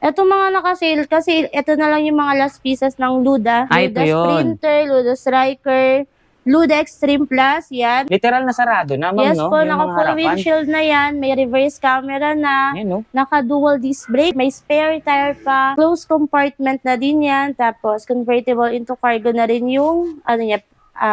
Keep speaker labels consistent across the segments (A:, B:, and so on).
A: Eto mga naka-sale kasi eto na lang yung mga last pieces ng Luda.
B: Ito
A: Luda
B: yun.
A: Sprinter, Luda Striker, Luda Extreme Plus, yan.
B: Literal na sarado na, ma'am,
A: Yes
B: no?
A: po,
B: Yung
A: naka
B: mga
A: full
B: harapan.
A: windshield na yan, may reverse camera na,
B: Ayan, no?
A: naka dual disc brake, may spare tire pa, closed compartment na din yan, tapos convertible into cargo na rin yung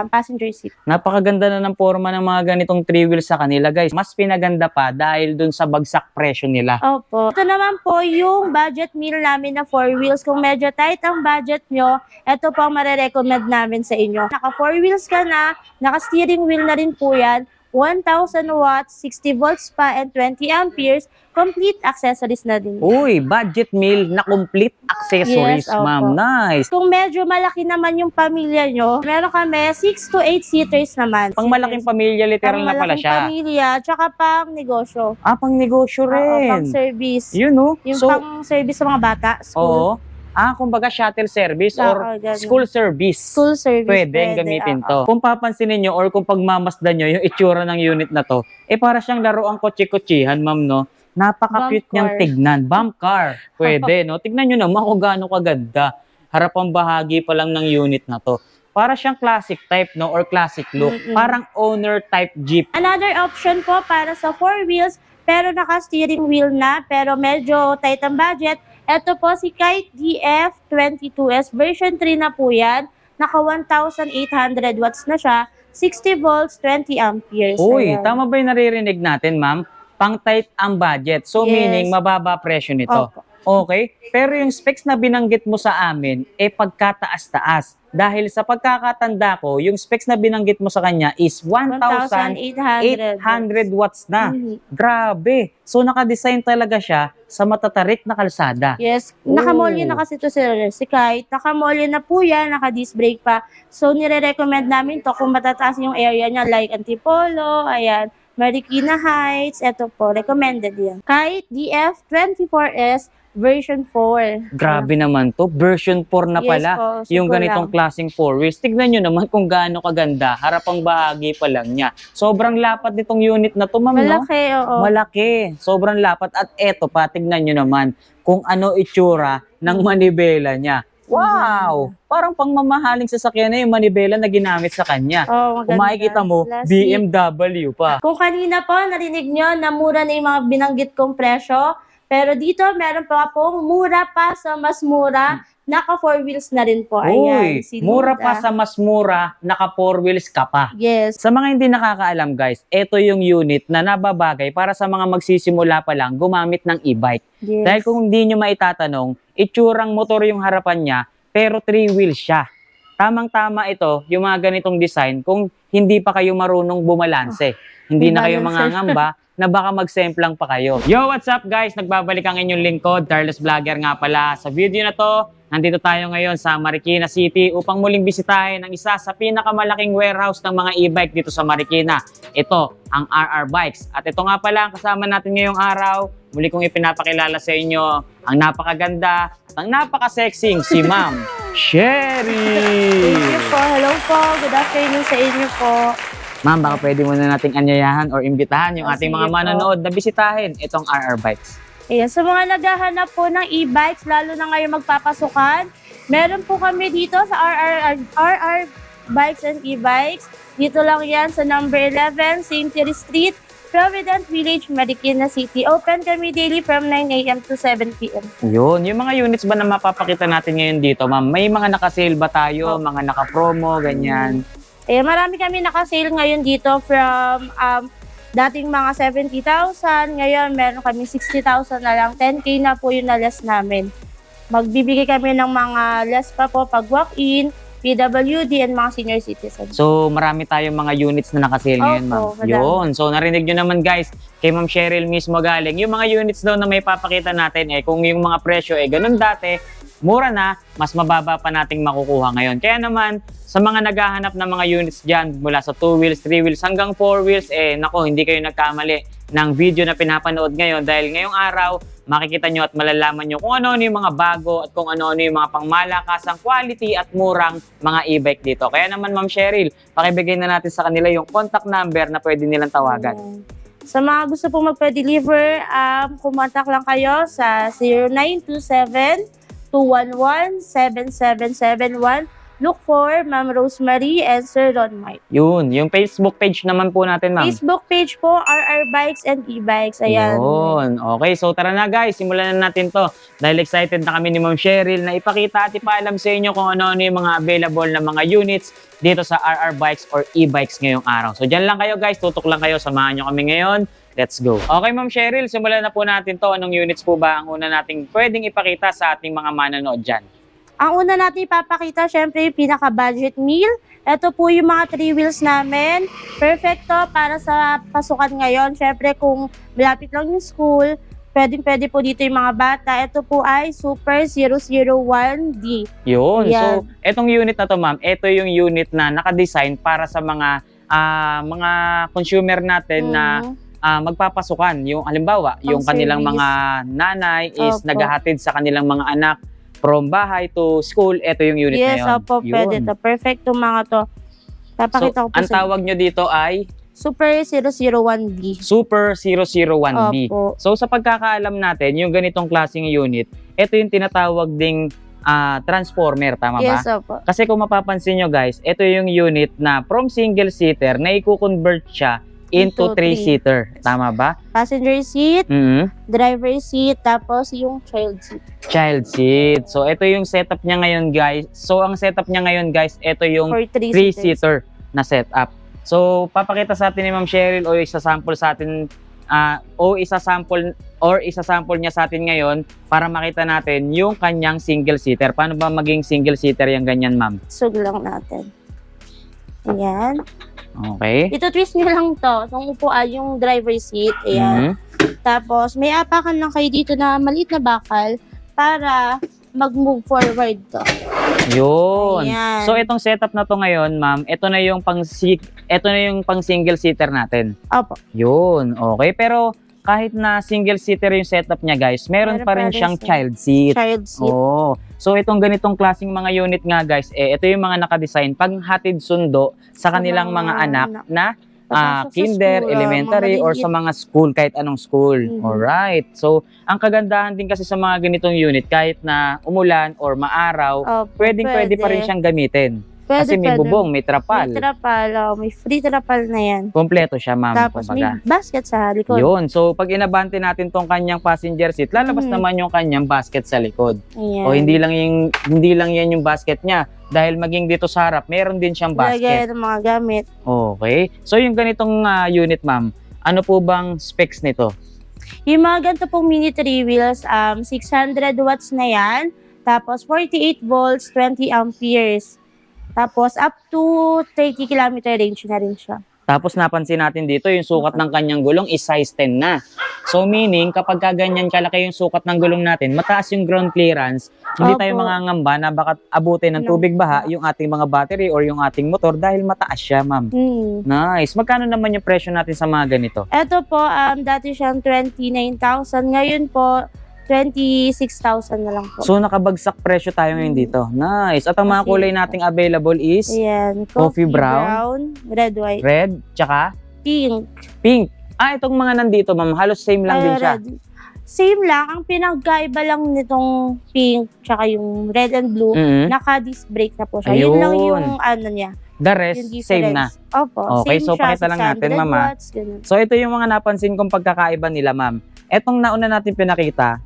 A: passenger seat.
B: Napakaganda na ng forma ng mga ganitong 3 wheels sa kanila, guys. Mas pinaganda pa dahil dun sa bagsak presyo nila.
A: Opo. Ito naman po yung budget meal namin na 4 wheels. Kung medyo tight ang budget nyo, ito po ang marirecommend namin sa inyo. Naka 4 wheels ka na, naka steering wheel na rin po yan, 1,000 watts, 60 volts pa, and 20 amperes, complete accessories na din.
B: Uy, budget meal na complete accessories,
A: Yes, opo.
B: ma'am. Nice.
A: Kung medyo malaki naman yung pamilya nyo, meron kami 6 to 8 seaters naman.
B: Pang malaking pamilya, literal na pala
A: malaking
B: siya.
A: pamilya, tsaka pang negosyo.
B: Pang negosyo
A: Oo, pang
B: rin.
A: service.
B: Yun, no?
A: Yung
B: So,
A: pang service sa mga bata, school.
B: oo. Kumbaga shuttle service or
A: ganun.
B: school service.
A: School service.
B: Pwedeng gamitin to. Kung papansinin nyo or kung pagmamasdan nyo yung itsura ng unit na to, para siyang laruang kotse-kotsihan, ma'am, no? Napaka-cute
A: Bump
B: niyang
A: car.
B: tignan. Bump car. Pwede, no? Tignan nyo naman kung gaano kaganda. Harapang bahagi pa lang ng unit na to. Para siyang classic type, no? Or classic look. Parang owner type Jeep.
A: Another option po para sa 4 wheels, pero naka-steering wheel na, pero medyo tight ang budget. Ito po si Kite DF22S, version 3 na po yan. Naka 1,800 watts na siya, 60 volts, 20 amperes.
B: Uy,
A: Ayan.
B: tama ba yung naririnig natin, ma'am? Pang tight ang budget. So,
A: Yes.
B: meaning, mababa presyo nito.
A: Opo.
B: Okay? Pero yung specs na binanggit mo sa amin, pagkataas-taas. Dahil sa pagkakatanda ko, yung specs na binanggit mo sa kanya is 1,800 watts na.
A: Mhm.
B: Grabe. So, nakadesign talaga siya sa matatarik na kalsada.
A: Yes,
B: Oh.
A: nakamolyo na kasi ito si Kite. Nakamolyo na po yan, naka-disc brake pa. So, nire-recommend namin to kung matataas yung area niya, like Antipolo, ayan, Marikina Heights, ito po, recommended yan. Kite DF24S version 4.
B: Grabe naman to. Version 4 na
A: Yes
B: pala.
A: po,
B: Yung
A: super
B: ganitong
A: lang.
B: klaseng 4 wheels. Tignan nyo naman kung gaano kaganda. Harapang bahagi pa lang niya. Sobrang lapat nitong unit na to, ma'am, no?
A: Malaki, oo.
B: Malaki. Sobrang lapat. At eto pa, tignan nyo naman kung ano itsura ng manibela niya. Wow! Parang pangmamahaling sasakyan na yung manibela na ginamit sa kanya.
A: Oh,
B: Kung makikita mo,
A: Classy.
B: BMW pa.
A: Kung kanina po, narinig nyo na mura na yung mga binanggit kong presyo. Pero dito, meron pa pong mura pa sa mas mura. Naka 4 wheels na rin po.
B: Uy,
A: Ayan, si
B: mura
A: Luda.
B: pa sa mas mura, naka 4 wheels ka pa.
A: Yes.
B: Sa mga hindi nakakaalam, guys, ito yung unit na nababagay para sa mga magsisimula pa lang gumamit ng e-bike.
A: Yes.
B: Dahil kung hindi nyo maitatanong, itsurang motor yung harapan niya, pero 3 wheels siya. Tamang-tama ito, yung mga ganitong design, kung hindi pa kayo marunong bumalanse. Hindi na kayo
A: Bumalanse.
B: mangangamba na baka magsemplang pa kayo. Yo, what's up guys? Nagbabalik ang inyong lingkod, Carlos Vlogger nga pala. Sa video na to, nandito tayo ngayon sa Marikina City upang muling bisitahin ang isa sa pinakamalaking warehouse ng mga e-bike dito sa Marikina. Ito, ang RR Bikes. At ito nga pala ang kasama natin ngayong araw. Muli kong ipinapakilala sa inyo ang napakaganda at ang napaka-sexing si Ma'am Sherry.
A: Thank you po. Hello po. Good afternoon sa inyo po.
B: Ma'am, baka pwede muna nating anyayahan or imbitahan yung ating
A: Sige
B: mga
A: po.
B: manonood na bisitahin itong RR Bikes.
A: Ayan, sa mga naghahanap po ng e-bikes, lalo na ngayon magpapasukan, meron po kami dito sa RR Bikes and E-Bikes. Dito lang yan sa number 11, St. Terry Street, Provident Village, Marikina City. Open kami daily from 9 a.m. to 7 p.m.
B: Yun, yung mga units ba na mapapakita natin ngayon dito, ma'am? May mga naka-sale ba tayo? Mga naka-promo, ganyan?
A: Ayan, marami kami naka-sale ngayon dito from dating mga 70,000. Ngayon, meron kami 60,000 na lang. 10K na po yung na-less namin. Magbibigay kami ng mga less pa po pag walk-in, PWD, and mga senior citizens.
B: So, marami tayong mga units na naka-sale ngayon, ma'am.
A: Opo, madami.
B: Yun. So, narinig nyo naman, guys, kay Ma'am Cheryl mismo galing. Yung mga units daw na may papakita natin, kung yung mga presyo, ganun dati, mura na, mas mababa pa nating makukuha ngayon. Kaya naman, sa mga naghahanap ng mga units dyan, mula sa 2 wheels, 3 wheels, hanggang 4 wheels, nako, hindi kayo nagkamali ng video na pinapanood ngayon dahil ngayong araw, makikita nyo at malalaman nyo kung ano-ano yung mga bago at kung ano-ano yung mga pangmalakasang quality at murang mga e-bike dito. Kaya naman, Ma'am Cheryl, pakibigay na natin sa kanila yung contact number na pwede nilang tawagan.
A: Sa mga gusto pong magpa-deliver, kumontak lang kayo sa 0927-211-7771. Look for Ma'am Rosemary and Sir Ron Mike.
B: Yun, yung Facebook page naman po natin, ma'am.
A: Facebook page po, RR Bikes and E-Bikes. Ayan.
B: Yun. Okay, so tara na guys, simulan na natin to. Dahil excited na kami ni Ma'am Cheryl na ipakita at ipaalam sa inyo kung ano-ano yung mga available na mga units dito sa RR Bikes or E-Bikes ngayong araw. So dyan lang kayo guys, tutok lang kayo, samahan nyo kami ngayon. Let's go. Okay, Ma'am Cheryl, simulan na po natin to. Anong units po ba ang una nating pwedeng ipakita sa ating mga manonood dyan?
A: Ang una natin ipapakita, syempre, yung pinaka-budget meal. Ito po yung mga 3 wheels namin. Perfecto para sa pasukan ngayon. Syempre, kung malapit lang yung school, pwede po dito yung mga bata. Ito po ay Super 001D.
B: Yun.
A: Yan.
B: So, etong unit na to, ma'am, ito yung unit na nakadesign para sa mga consumer natin na magpapasukan. Yung halimbawa, yung kanilang
A: service.
B: mga nanay is
A: Opo.
B: naghahatid sa kanilang mga anak from bahay to school. Ito yung unit na
A: Yes,
B: yun.
A: opo,
B: Yun.
A: pwede to. Perfecto mga to. Papakita ko po
B: Ang
A: sa
B: tawag nyo dito ay
A: Super 001D.
B: Super 001B.
A: Opo.
B: So sa pagkakaalam natin, yung ganitong klaseng unit, ito yung tinatawag ding transformer, tama ba?
A: Yes, opo.
B: Kasi kung mapapansin nyo guys, ito yung unit na from single seater na i-convert siya into
A: Into
B: 3-seater. Tama ba?
A: Passenger seat,
B: Mhm.
A: driver seat, tapos yung child seat.
B: Child seat. So ito yung setup niya ngayon guys. So ang setup niya ngayon guys, ito yung
A: For 3 seaters.
B: 3-seater na setup. So papakita sa atin ni Ma'am Cheryl o isa-sample sa atin isa-sample niya sa atin ngayon para makita natin yung kanyang single seater. Paano ba maging single seater yung ganyan, ma'am?
A: Sug lang natin. Ayan.
B: Okay.
A: Ito twist nyo lang to. Itong upuan yung driver seat.
B: Mhm.
A: Ayan. Tapos may apakan lang kayo dito na maliit na bakal para mag-move forward to.
B: Yun.
A: Ayan.
B: So itong setup na to ngayon, ma'am, ito na yung pang single seater natin.
A: Opo.
B: Yun. Okay, pero kahit na single seater yung setup niya, guys, meron
A: Meron
B: pa
A: pa
B: rin
A: rin
B: siyang
A: siya.
B: child seat.
A: Child seat.
B: Oh. So itong ganitong klaseng mga unit nga guys, ito yung mga nakadesign panghatid sundo sa kanilang
A: mga
B: mga anak na
A: Pasok sa
B: kinder,
A: school,
B: elementary,
A: mga
B: or sa mga school, kahit anong school.
A: Mhm.
B: Alright. So, ang kagandahan din kasi sa mga ganitong unit, kahit na umulan or maaraw,
A: Opo,
B: pwede pa rin siyang gamitin. Kasi may
A: pwede.
B: bubong, may trapal.
A: May trapal. May free trapal na yan.
B: Kompleto siya, ma'am.
A: Tapos may
B: kumbaga.
A: basket sa likod.
B: Yun. So, pag inabante natin tong kanyang passenger seat, lalabas
A: Mhm.
B: naman yung kanyang basket sa likod.
A: Ayan.
B: O hindi lang yan yung basket niya. Dahil maging dito sa harap, meron din siyang basket.
A: Lagay ng mga gamit.
B: Okay. So, yung ganitong unit, ma'am, ano po bang specs nito?
A: Yung mga ganito pong mini 3 wheels, 600 watts na yan. Tapos 48 volts, 20 amperes. Tapos up to 30 kilometer range na rin siya.
B: Tapos napansin natin dito, yung sukat ng kanyang gulong is size 10 na. So meaning, kapag ganyan kalaki yung sukat ng gulong natin, mataas yung ground clearance, hindi tayo
A: Opo.
B: mangangamba na baka abutin ng tubig baha yung ating mga battery or yung ating motor dahil mataas siya, ma'am. Nice. Magkano naman yung presyo natin sa mga ganito?
A: Ito po, dati siyang 29,000. Ngayon po, 26,000 na lang po.
B: So nakabagsak presyo tayo ngayon dito. Nice. At ang mga
A: Kasi-
B: kulay nating available is
A: Ayan.
B: Coffee
A: Coffee
B: brown,
A: red, white,
B: red, tsaka
A: pink.
B: pink. Itong mga nandito, ma'am, halos same lang din siya.
A: red. Same lang. Ang pinagkaiba lang nitong pink tsaka yung red and blue,
B: Mhm.
A: naka-disc brake na po siya. Yun lang
B: Ayun.
A: yung ano niya.
B: The rest,
A: Yung
B: same na.
A: difference. Opo.
B: Okay,
A: same
B: so
A: siya,
B: pakita lang natin,
A: 600
B: ma'am,
A: watts, ganun.
B: So ito yung mga napansin kong pagkakaiba nila, ma'am. Etong nauna natin pinakita,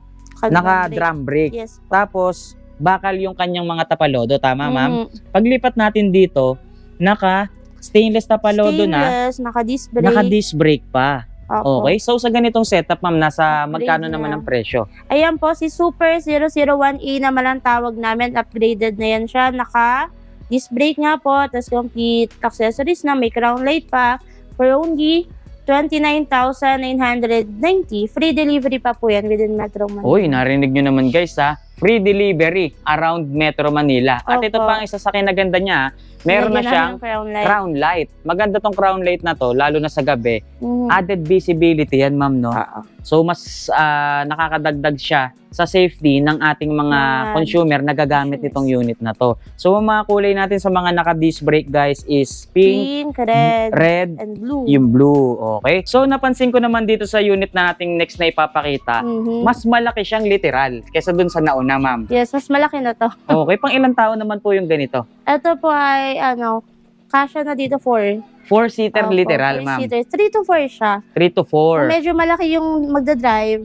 B: naka-drum brake.
A: Yes.
B: Tapos, bakal yung kanyang mga tapalodo, tama, ma'am?
A: Mhm.
B: Paglipat natin dito, naka-stainless tapalodo na,
A: Stainless, naka-disc brake.
B: naka-disc brake pa.
A: Opo.
B: Okay, so sa ganitong setup, ma'am, nasa
A: Upgrade
B: magkano
A: na.
B: naman ang presyo?
A: Ayan po, si Super 001A naman ang tawag namin. Upgraded na yan siya. Naka-disc brake nga po. Tapos complete accessories na. May crown light pa. For only 29,990. Free delivery pa po yan within Metro Manila.
B: Uy, narinig nyo naman guys ha. free delivery around Metro Manila. At ito
A: Opo.
B: pa ang isa sa kinaganda niya, meron na
A: Lagyan
B: siyang
A: namin ng crown light.
B: crown light. Maganda tong crown light na to, lalo na sa gabi.
A: Mhm.
B: Added visibility yan, ma'am, no?
A: Oo.
B: So, mas nakakadagdag siya sa safety ng ating mga
A: Mga
B: consumer na gagamit
A: consumers.
B: itong unit na to. So, ang mga kulay natin sa mga naka-disc brake, guys, is pink,
A: Pink, red,
B: red,
A: and blue.
B: yung blue. Okay? So, napansin ko naman dito sa unit na nating next na ipapakita,
A: Mhm.
B: mas malaki siyang literal kesa dun sa nauna, ma'am.
A: Yes, mas malaki na to.
B: Okay, pang ilang tao naman po yung ganito?
A: Ito po ay, kasha na dito 4.
B: 4-seater literal, ma'am.
A: 3 to 4 siya.
B: 3 to
A: Kung
B: 4.
A: medyo malaki yung magdadrive,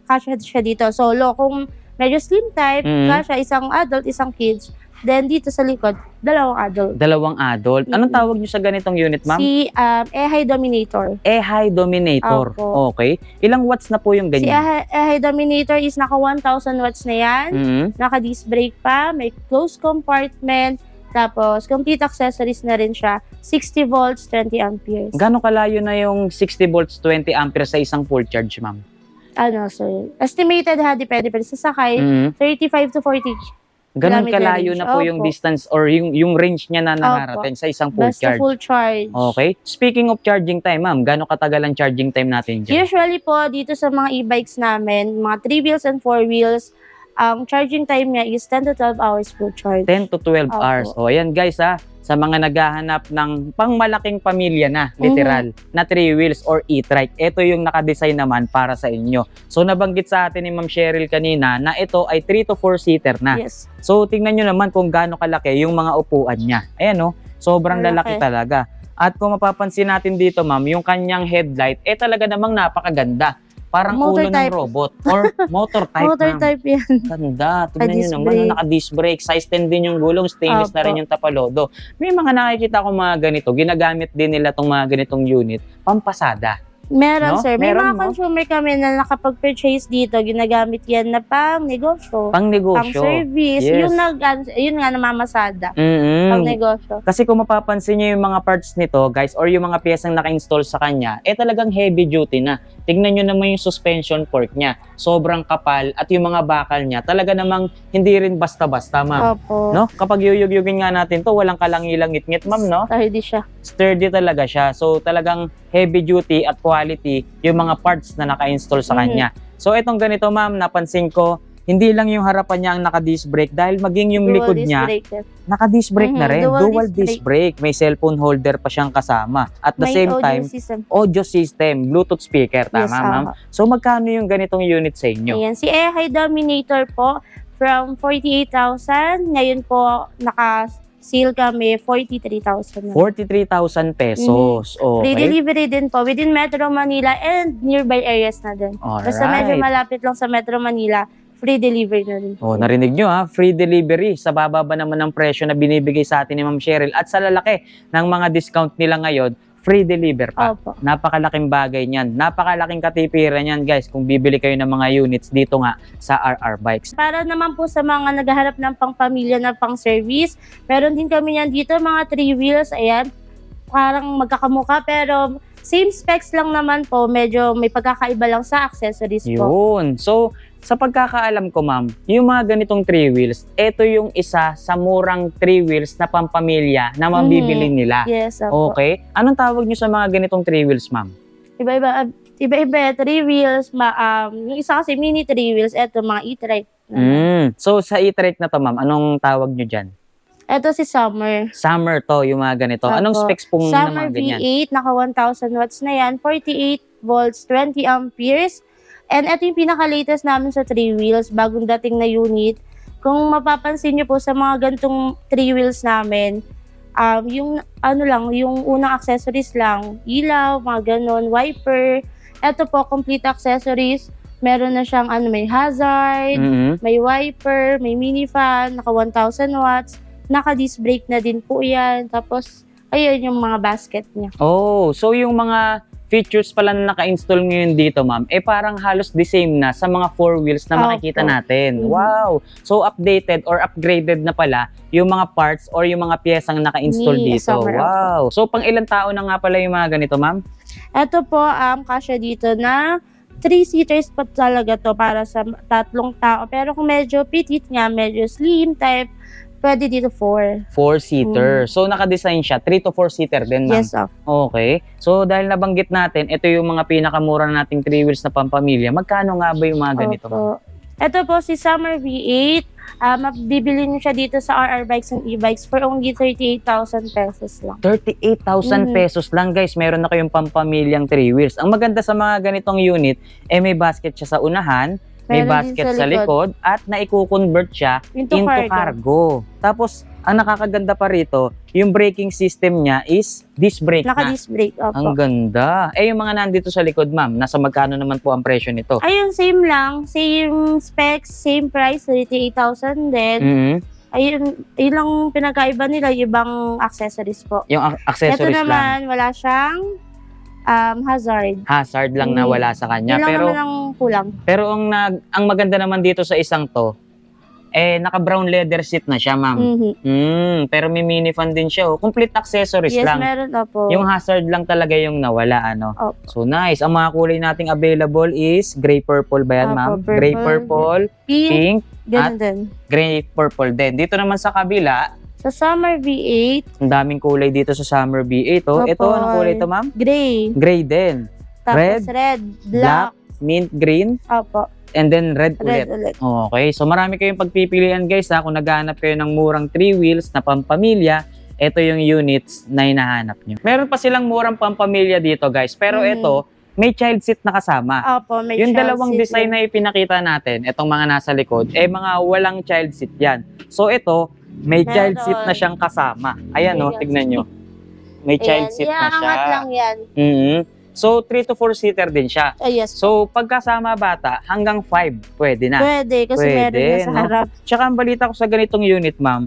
A: kasha siya dito. Solo. Kung medyo slim type,
B: Mhm.
A: kasha isang adult, isang kids. Then dito sa likod, 2 adult.
B: Dalawang adult. Anong tawag nyo sa ganitong unit, ma'am?
A: Si Ehay Dominator.
B: High Dominator.
A: Opo.
B: Okay. Ilang watts na po yung
A: Si
B: ganyan?
A: Ehay Dominator is naka 1,000 watts na yan.
B: Mhm.
A: Naka-disc brake pa, may closed compartment, tapos complete accessories na rin siya. 60 volts, 20 amperes.
B: Gano'ng kalayo na yung 60 volts, 20 amperes sa isang full charge, ma'am?
A: Sir. Estimated ha, depende pa rin sa sakay,
B: Mhm.
A: 35 to 40.
B: Ganon
A: Kilometer
B: kalayo
A: range.
B: na po yung
A: Opo.
B: distance or yung range niya na nararating sa isang full
A: Basta
B: charge.
A: full charge.
B: Okay. Speaking of charging time, ma'am, gano'ng katagal ang charging time natin dyan?
A: Usually po, dito sa mga e-bikes namin, mga 3 wheels and 4 wheels, ang charging time niya is 10 to 12 hours full charge.
B: 10 to 12
A: Opo.
B: hours. O, ayan guys sa mga naghahanap ng pangmalaking pamilya na, literal, na 3 wheels or e-trike. Ito yung nakadesign naman para sa inyo. So, nabanggit sa atin ni Ma'am Cheryl kanina na ito ay 3 to 4-seater na.
A: Yes.
B: So, tingnan nyo naman kung gaano kalaki yung mga upuan niya. Ayan o, sobrang
A: Ang
B: lalaki
A: laki.
B: talaga. At kung mapapansin natin dito, ma'am, yung kanyang headlight, talaga namang napakaganda. Parang
A: Motor
B: ulo
A: type.
B: ng robot or motor type,
A: Motor
B: ma'am.
A: type yan.
B: Ganda. Tingnan nyo
A: Disc
B: naman,
A: brake.
B: naka-disc brake. Size 10 din yung gulong, stainless na
A: Opo.
B: rin yung tapalodo. May mga nakikita ko mga ganito, ginagamit din nila tong mga ganitong unit, pampasada.
A: Meron,
B: No?
A: sir. May
B: Meron,
A: mga
B: no?
A: consumer kami na nakapag-purchase dito, ginagamit yan na pang negosyo,
B: Pang
A: pang
B: negosyo.
A: service.
B: Yes.
A: Yun nga, namamasada.
B: Mm-mm.
A: Pang negosyo.
B: Kasi kung mapapansin nyo yung mga parts nito, guys, or yung mga piyesang naka-install sa kanya, talagang heavy duty na. Tignan nyo naman yung suspension fork niya. Sobrang kapal at yung mga bakal niya, talaga namang hindi rin basta-basta, ma'am.
A: Opo.
B: No? Kapag yuyugyugin nga natin to, walang kalangilangit-ngit, ma'am, no?
A: Hindi siya.
B: Sturdy talaga siya. So, talagang heavy duty at quality yung mga parts na naka-install sa kanya. So, itong ganito, ma'am, napansin ko, hindi lang yung harapan niya ang naka-disc brake dahil maging yung
A: Dual
B: likod
A: disc
B: niya,
A: brake yan.
B: naka-disc brake na
A: Mhm,
B: rin.
A: dual
B: Dual
A: disc
B: disc brake. May cellphone holder pa siyang kasama. At the
A: May
B: same
A: audio
B: time,
A: system.
B: audio system, Bluetooth speaker. Tama,
A: Yes,
B: ma'am? So, magkano yung ganitong unit sa inyo?
A: Ayan. Si Ehay Dominator po, from 48,000. Ngayon po, naka-seal kami, 43,000.
B: 43,000 pesos.
A: Free
B: Okay.
A: delivery din po within Metro Manila and nearby areas na din. Basta medyo
B: Alright.
A: malapit lang sa Metro Manila, free delivery na din.
B: Oh, narinig nyo ha, free delivery sa bababa naman ng presyo na binibigay sa atin ni Ma'am Cheryl at sa lalaki ng mga discount nila ngayon, free deliver pa.
A: Opo.
B: Napakalaking bagay niyan. Napakalaking katipiran niyan, guys, kung bibili kayo ng mga units dito nga sa RR Bikes.
A: Para naman po sa mga naghahanap ng pang-pamilya na pang-service, meron din kami yan dito, mga 3 wheels, ayan, parang magkakamuka pero same specs lang naman po, medyo may pagkakaiba lang sa accessories po.
B: Yun. So, sa pagkakaalam ko, ma'am, yung mga ganitong 3 wheels, ito yung isa sa murang 3 wheels na pampamilya na mabibili nila.
A: Yes, opo.
B: Okay? Anong tawag nyo sa mga ganitong 3 wheels, ma'am?
A: Iba-iba, 3 wheels, yung isa kasi mini 3 wheels, eto mga e-trike.
B: So, sa e-trike na to, ma'am, anong tawag nyo dyan?
A: Eto si Summer.
B: Summer to, yung mga ganito. Anong
A: Opo.
B: specs po ng
A: Summer
B: mga ganyan?
A: V8, naka 1,000 watts na yan, 48 volts, 20 amperes. And ito yung pinaka-latest namin sa 3 wheels, bagong dating na unit. Kung mapapansin nyo po sa mga gantong 3 wheels namin, yung yung unang accessories lang, ilaw, mga ganon, wiper. Ito po, complete accessories. Meron na siyang may hazard, may wiper, may mini fan, naka 1,000 watts, naka-disc brake na din po yan. Tapos, ayun yung mga basket niya.
B: Oh, so yung mga features pala na naka-install ngayon dito, ma'am, parang halos the same na sa mga 4 wheels na makikita
A: Opo.
B: natin.
A: Mhm.
B: Wow! So updated or upgraded na pala yung mga parts or yung mga piyesang naka-install
A: Ni
B: dito.
A: Summer,
B: Wow! So pang ilang tao na nga pala yung mga ganito, ma'am?
A: Ito po, kasya dito na 3-seaters po talaga to para sa 3 tao. Pero kung medyo petite nga, medyo slim type, pwede dito 4.
B: 4-seater. So, naka-design siya. 3 to 4-seater din, ma'am.
A: Yes,
B: Okay. So, dahil nabanggit natin, ito yung mga pinakamura nating 3 wheels na pampamilya. Magkano nga ba yung mga ganito, ma'am?
A: Opo. Ito po si Summer V8. Mabibili niyo siya dito sa RR Bikes and E-Bikes for only 38,000 pesos lang.
B: 38,000 pesos lang, guys. Meron na kayong pampamilyang 3 wheels. Ang maganda sa mga ganitong unit, may basket siya sa unahan, may
A: Meron din
B: basket
A: sa
B: sa likod, at naiko-convert siya
A: Into
B: cargo. Tapos, ang nakakaganda pa rito, yung braking system niya is disc brake na.
A: Naka-disc brake.
B: Ang
A: Opo.
B: ganda. Yung mga nandito sa likod, ma'am, nasa magkano naman po ang presyo nito?
A: Ayun, same lang. Same specs, same price, 38,000 din.
B: Mhm.
A: Ayun, yun lang pinagkaiba nila, yung ibang accessories po.
B: Yung
A: Ito
B: accessories lang.
A: naman, wala siyang hazard.
B: Hazard lang na wala sa kanya.
A: Yun lang
B: Pero
A: naman ang kulang.
B: pero ang maganda naman dito sa isang to, naka-brown leather seat na siya, ma'am. Pero may mini fan din siya. Complete accessories
A: Yes,
B: lang.
A: meron po.
B: Yung hazard lang talaga yung nawala, ano.
A: Opo.
B: So nice. Ang mga kulay nating available is gray purple ba yan,
A: Opo,
B: ma'am?
A: purple.
B: Gray purple,
A: Pink,
B: pink,
A: ganun din.
B: gray purple din. Dito naman sa kabila,
A: Sa Summer V8,
B: ang daming kulay dito sa Summer V8. Oh.
A: Opo.
B: Ito, anong kulay ito, ma'am?
A: gray.
B: Gray din.
A: Tapos red, black.
B: Mint green,
A: Opo,
B: and then red
A: red
B: ulit.
A: ulit.
B: Okay, so marami kayong pagpipilian, guys, ha. Kung naghahanap kayo ng murang 3 wheels na pampamilya, ito yung units na hinahanap nyo. Meron pa silang murang pampamilya dito, guys. Pero ito, may child seat na kasama.
A: Opo, may
B: Yung
A: child
B: dalawang
A: seat
B: design
A: din.
B: na ipinakita natin, itong mga nasa likod, mga walang child seat yan. So ito, may child
A: Meron.
B: seat na siyang kasama. Ayan,
A: May
B: oh, tignan nyo. May child
A: Ayan,
B: seat na siya.
A: iaangat lang yan.
B: So, 3 to 4 seater din siya.
A: Yes.
B: So, pagkasama bata, hanggang 5, pwede na.
A: Pwede, kasi meron
B: Pwede,
A: na sa
B: no?
A: harap.
B: Tsaka ang balita ko sa ganitong unit, ma'am,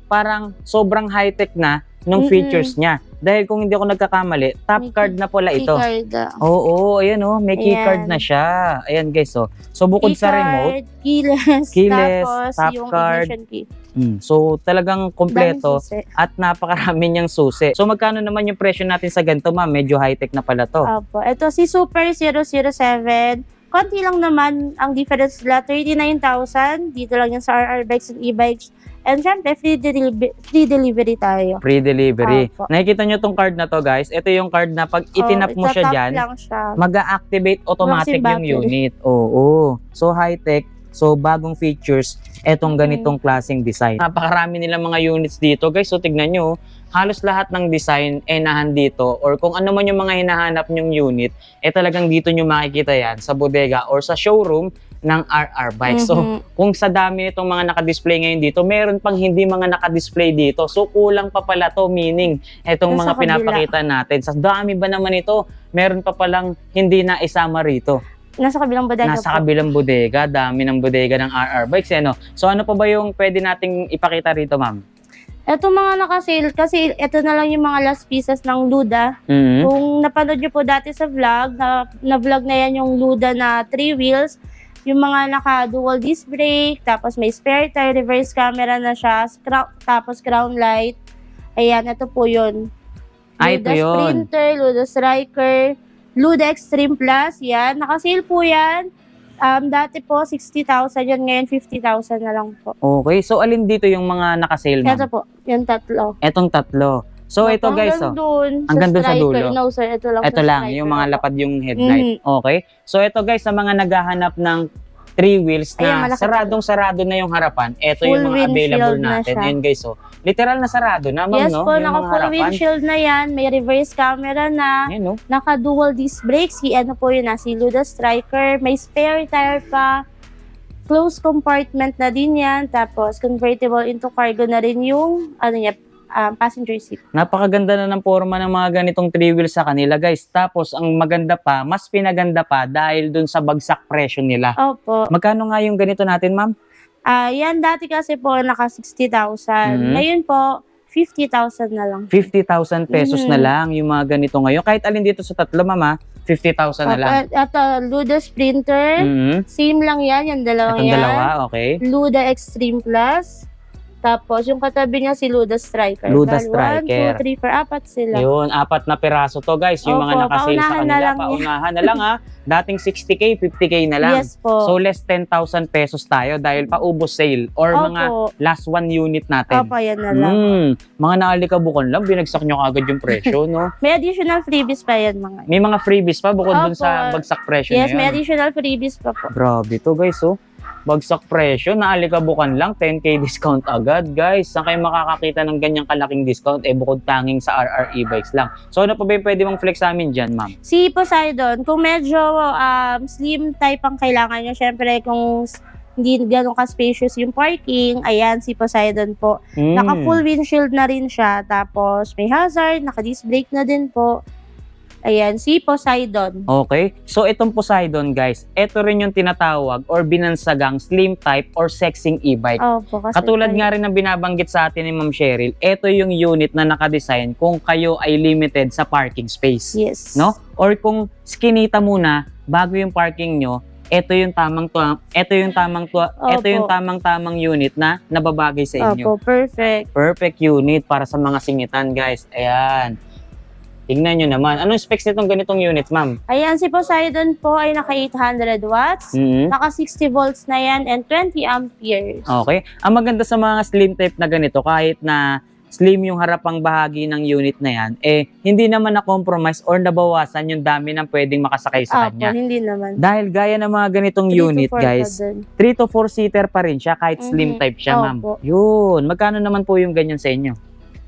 B: parang sobrang high-tech na nung features niya. Dahil kung hindi ako nagkakamali, top
A: May
B: card na pala ito.
A: Keycard.
B: Oo, ayan oh, may keycard
A: Ayan.
B: na siya. Ayan guys, oh. So bukod sa remote,
A: keyless,
B: keyless,
A: tapos
B: top
A: yung
B: card.
A: ignition key.
B: So talagang kompleto
A: Daming susi.
B: at napakarami niyang susi. So magkano naman yung presyo natin sa ganito, ma'am? Medyo high-tech na pala to.
A: Opo. Ito si Super 007. Konti lang naman ang difference nila, 39,000. Dito lang yan sa RR Bikes and E-Bikes. And syempre, free delivery tayo.
B: Free delivery.
A: Opo.
B: Nakikita nyo tong card na to, guys. Ito yung card na pag itinap mo siya
A: itatap
B: dyan,
A: lang siya.
B: mag-a-activate automatic
A: Maxi
B: yung
A: battery.
B: unit. Oo. So high-tech, so bagong features, etong ganitong klaseng design. Napakarami nilang mga units dito, guys. So tignan nyo, halos lahat ng design dito, or kung ano man yung mga hinahanap nyong unit, talagang dito nyo makikita yan sa bodega or sa showroom ng RR Bikes. So kung sa dami nitong mga nakadisplay ngayon dito, meron pang hindi mga nakadisplay dito. So kulang pa pala to, meaning etong
A: Nasa
B: mga
A: kabila.
B: pinapakita natin. Sa dami ba naman ito, meron pa palang hindi na isama rito.
A: Nasa kabilang bodega
B: Nasa
A: po.
B: kabilang bodega, dami ng bodega ng RR Bikes. So ano pa ba yung pwede nating ipakita rito, ma'am?
A: Ito mga naka-sale, kasi ito na lang yung mga last pieces ng Luda.
B: Mhm.
A: Kung napanood nyo po dati sa vlog, na-vlog na yan yung Luda na 3 wheels. Yung mga naka-dual disc brake, tapos may spare tire, reverse camera na siya, tapos crown light. Ayan, ito po yun.
B: Ito yun.
A: Sprinter, Luda Striker, Luda Extreme Plus, yan. Naka-sale po yan. Dati po, 60,000 yan. Ngayon, 50,000 na lang po.
B: Okay, so alin dito yung mga naka-sale,
A: Ito
B: ma'am?
A: po, yung tatlo.
B: Etong tatlo. So ito guys,
A: Hanggang dun,
B: hanggang dun sa
A: striker.
B: dulo.
A: No sir, ito lang
B: ito
A: sa
B: lang,
A: striker
B: yung mga
A: po.
B: lapad yung headlight. Okay? So ito guys, sa mga naghahanap ng 3 wheels
A: Ayan,
B: na
A: malaki
B: saradong-sarado na yung harapan, ito
A: Full
B: yung mga available
A: windshield na
B: natin.
A: siya.
B: Ayan guys, so literal na sarado na, ma'am,
A: Yes
B: no?
A: po,
B: Yung
A: naka
B: mga
A: full
B: harapan.
A: windshield na yan. May reverse camera na.
B: Ayan, no?
A: Naka dual disc brakes. Si ano po yun, si Luda Striker. May spare tire pa. Closed compartment na din yan. Tapos convertible into cargo na rin yung passenger seat.
B: Napakaganda na ng forma ng mga ganitong 3 wheels sa kanila, guys. Tapos, ang maganda pa, mas pinaganda pa dahil dun sa bagsak presyo nila.
A: Opo.
B: Magkano nga yung ganito natin, ma'am?
A: Yan dati kasi po naka 60,000.
B: Mhm.
A: Ngayon po, 50,000 na lang.
B: 50,000 pesos na lang yung mga ganito ngayon. Kahit alin dito sa tatlo, mama, 50,000 na lang.
A: At Luda Sprinter.
B: Mhm.
A: Same lang yan, yung dalawang
B: Itong
A: yan.
B: dalawa, okay.
A: Luda Extreme Plus. Tapos, yung katabi niya si Luda Striker.
B: Luda
A: Bali,
B: Striker.
A: 1, 2, 3, 4, apat sila.
B: Yun, 4 na piraso to guys. Yung
A: Opo,
B: mga nakasale sa
A: paunahan na
B: kanila,
A: lang yan.
B: paunahan na lang ha. Dating 60k, 50k na lang.
A: Yes po.
B: So less 10,000 pesos tayo dahil paubos sale or
A: Opo.
B: mga last 1 unit natin.
A: Opo, yan na lang.
B: Mga naalikabukan lang, binagsak nyo kagad yung presyo, no?
A: May additional freebies pa yan mga.
B: May mga freebies pa bukod dun
A: Opo.
B: sa bagsak presyo
A: Yes,
B: na
A: may
B: yun.
A: additional freebies pa po.
B: Grabe to guys, oh. Bagsak presyo, naalikabukan lang, 10k discount agad, guys. Saan kayo makakakita ng ganyang kalaking discount? Bukod tanging sa RR e-bikes lang. So, ano pa ba yung pwede mong flex sa amin dyan, ma'am?
A: Si Poseidon, kung medyo slim type ang kailangan nyo, syempre kung hindi ganun ka-spacious yung parking, ayan, si Poseidon po. Naka full windshield na rin siya, tapos may hazard, naka-disc brake na din po. Ayan, si Poseidon.
B: Okay. So, itong Poseidon, guys, ito rin yung tinatawag or binansagang slim type or sexing e-bike.
A: Opo, kasi
B: Katulad nga rin ng binabanggit sa atin ni Ma'am Cheryl, ito yung unit na nakadesign kung kayo ay limited sa parking space.
A: Yes.
B: No? Or kung skinita muna, bago yung parking nyo, ito yung tamang unit na nababagay sa inyo.
A: Opo, perfect.
B: Perfect unit para sa mga singitan, guys. Ayan. Tingnan nyo naman. Anong specs nitong ganitong units, ma'am?
A: Ayan, si Poseidon po ay naka 800 watts, naka 60 volts na yan, and 20 amperes.
B: Okay. Ang maganda sa mga slim type na ganito, kahit na slim yung harapang bahagi ng unit na yan, hindi naman na-compromise or nabawasan yung dami ng pwedeng makasakay sa
A: Opo,
B: kanya.
A: hindi naman.
B: Dahil gaya ng mga ganitong
A: 3 to
B: unit,
A: 4
B: guys,
A: pa dun.
B: 3 to 4 seater pa rin siya kahit slim type siya, ma'am.
A: Opo.
B: Yun. Magkano naman po yung ganyan sa inyo?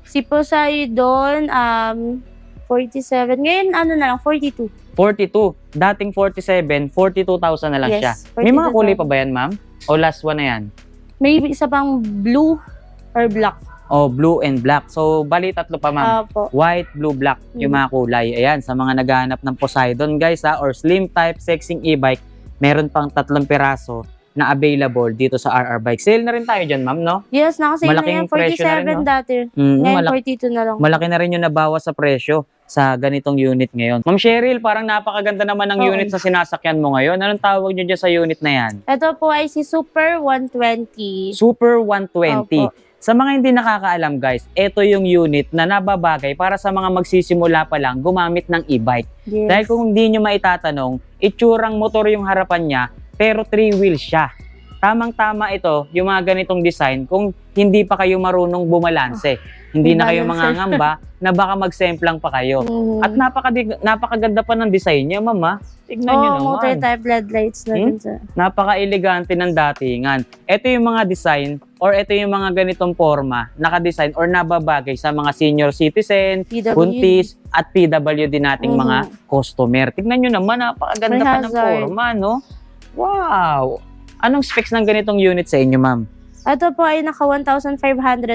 A: Si Poseidon, 47. Ngayon, ano na lang, 42.
B: 42. Dating 47, 42,000 na lang
A: Yes,
B: siya. May mga
A: 42,000.
B: kulay pa ba yan, ma'am? O last one na yan?
A: May isa pang blue or black.
B: O blue and black. So, bali tatlo pa, ma'am.
A: Opo.
B: White, blue, black, yung mga kulay. Ayan, sa mga naghahanap ng Poseidon, guys, or slim type sexing e-bike, meron pang 3 piraso na available dito sa RR Bike. Sale na rin tayo dyan, ma'am, no?
A: Yes, nakasale na
B: Malaking
A: yan.
B: presyo na rin,
A: 47
B: no?
A: dati.
B: Mm,
A: Ngayon,
B: malaki,
A: 42 na lang.
B: malaki na rin yung nabawas sa presyo sa ganitong unit ngayon. Ma'am Cheryl, parang napakaganda naman ng
A: Oo.
B: unit sa sinasakyan mo ngayon. Anong tawag nyo dyan sa unit na yan?
A: Ito po ay si Super 120.
B: Super 120.
A: Opo.
B: Sa mga hindi nakakaalam, guys, ito yung unit na nababagay para sa mga magsisimula pa lang gumamit ng e-bike.
A: Yes.
B: Dahil kung hindi nyo maitatanong, itsurang motor yung harapan niya, pero 3 wheels siya. Tamang-tama ito, yung mga ganitong design, kung hindi pa kayo marunong bumalanse. Hindi na kayo
A: Balancer.
B: mangangamba na baka magsemplang pa kayo. At napakaganda pa ng design niya, mama. Tignan nyo naman.
A: multi-type LED lights na din sa...
B: Napaka-elegante ng datingan. Ito yung mga design or ito yung mga ganitong forma, naka-design or nababagay sa mga senior citizen,
A: PWD.
B: buntis, at PWD nating mga customer. Tignan nyo naman, napakaganda
A: May
B: pa ng
A: hazard.
B: forma, no? Wow! Anong specs ng ganitong unit sa inyo, ma'am?
A: Ito po ay naka 1,500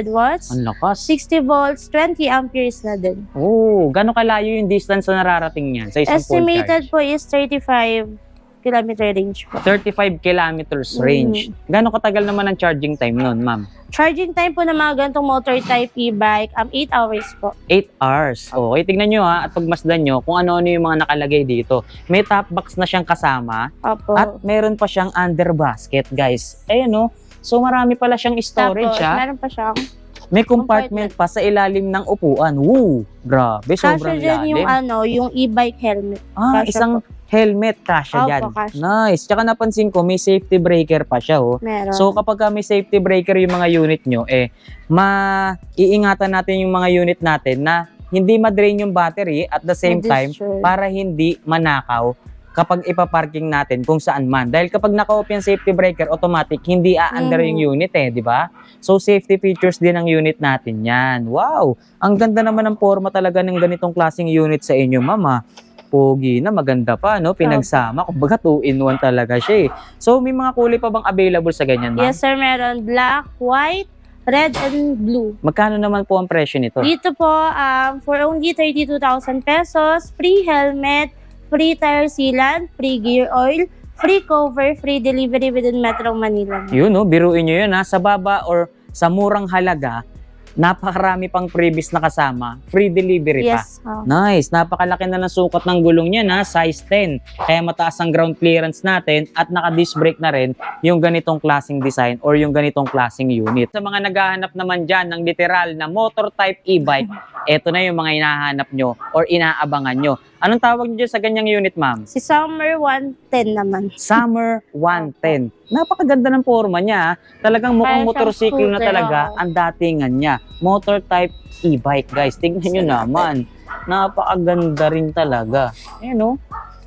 A: watts,
B: Ang lakas.
A: 60 volts, 20 amperes na din.
B: Oh, gano'ng kalayo yung distance na nararating niyan sa isang full
A: Estimated
B: charge?
A: po is 35 kilometer range po.
B: 35 kilometers range. Gano'ng katagal naman ang charging time nun, ma'am?
A: Charging time po ng mga ganitong motor type e-bike, 8 hours po.
B: 8 hours. Okay, tignan nyo ha, at pagmasdan nyo kung ano-ano yung mga nakalagay dito. May top box na siyang kasama
A: Opo.
B: at meron pa siyang under basket, guys. Ayan no. So marami pala siyang storage
A: Tapos,
B: ha.
A: meron pa siyang
B: May compartment pa sa ilalim ng upuan. Woo! Grabe, sobrang
A: kasya dyan
B: lalim.
A: yung e-bike helmet.
B: Ah,
A: kasya
B: isang helmet kasya
A: Opo,
B: dyan.
A: kasya.
B: Nice. Tsaka napansin ko, may safety breaker pa siya oh.
A: Meron.
B: So kapag may safety breaker yung mga unit nyo, maiingatan natin yung mga unit natin na hindi ma-drain yung battery at the same time
A: Ma-destroy.
B: para hindi manakaw kapag ipaparking natin kung saan man. Dahil kapag naka-off yung safety breaker, automatic, hindi aandar yung unit di ba? So safety features din ng unit natin yan. Wow! Ang ganda naman ng forma talaga ng ganitong klaseng unit sa inyo, mama. Pogi na, maganda pa, no? Pinagsama. Kumbaga 2-in-1 talaga siya eh. So may mga kulay pa bang available sa ganyan, ma'am?
A: Yes sir, meron black, white, red, and blue.
B: Magkano naman po ang presyo nito?
A: Dito po, for only 32,000 pesos, free helmet, free tire sealant, free gear oil, free cover, free delivery within Metro Manila.
B: Yun, no? Biruin nyo yun, ha? Sa baba or sa murang halaga, napakarami pang freebies na kasama. Free delivery pa.
A: Yes. Oh.
B: Nice. Napakalaki na ng sukat ng gulong niya na size 10. Kaya mataas ang ground clearance natin at naka-disc brake na rin yung ganitong klaseng design or yung ganitong klaseng unit. Sa mga naghahanap naman dyan ng literal na motor type e-bike, eto na yung mga hinahanap nyo or inaabangan nyo. Anong tawag nyo dyan sa ganyang unit, ma'am?
A: Si Summer 110 naman.
B: Summer 110. Napakaganda ng forma niya. Talagang mukhang
A: Parang siyang
B: motorsiklo na
A: scooter,
B: talaga
A: oo.
B: ang datingan niya. Motor type e-bike, guys. Tingnan nyo naman. Napakaganda rin talaga. Ayan o.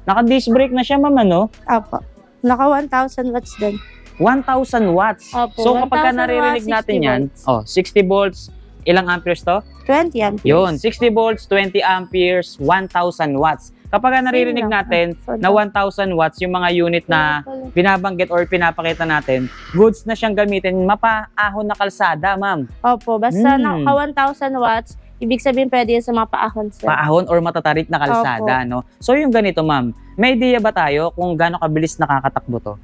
B: Naka-disc brake na siya, ma'am, ano?
A: Opo. Naka 1,000 watts din.
B: 1,000 watts.
A: Opo,
B: So kapag
A: 1,000
B: naririnig
A: watts,
B: natin
A: 60
B: yan,
A: volts.
B: 60 volts, ilang amperes to?
A: 20 amperes.
B: Yun, 60 volts, 20 amperes, 1,000 watts. Kapag naririnig
A: Same lang.
B: natin na 1,000 watts, yung mga unit na binabanggit or pinapakita natin, goods na siyang gamitin, mapaahon na kalsada, ma'am.
A: Opo, basta
B: Hmm.
A: naka 1,000 watts, ibig sabihin pwede yan sa mga paahon, sir.
B: Paahon or matatarik na kalsada, no? So yung ganito, ma'am, may idea ba tayo kung gaano kabilis nakakatakbo to?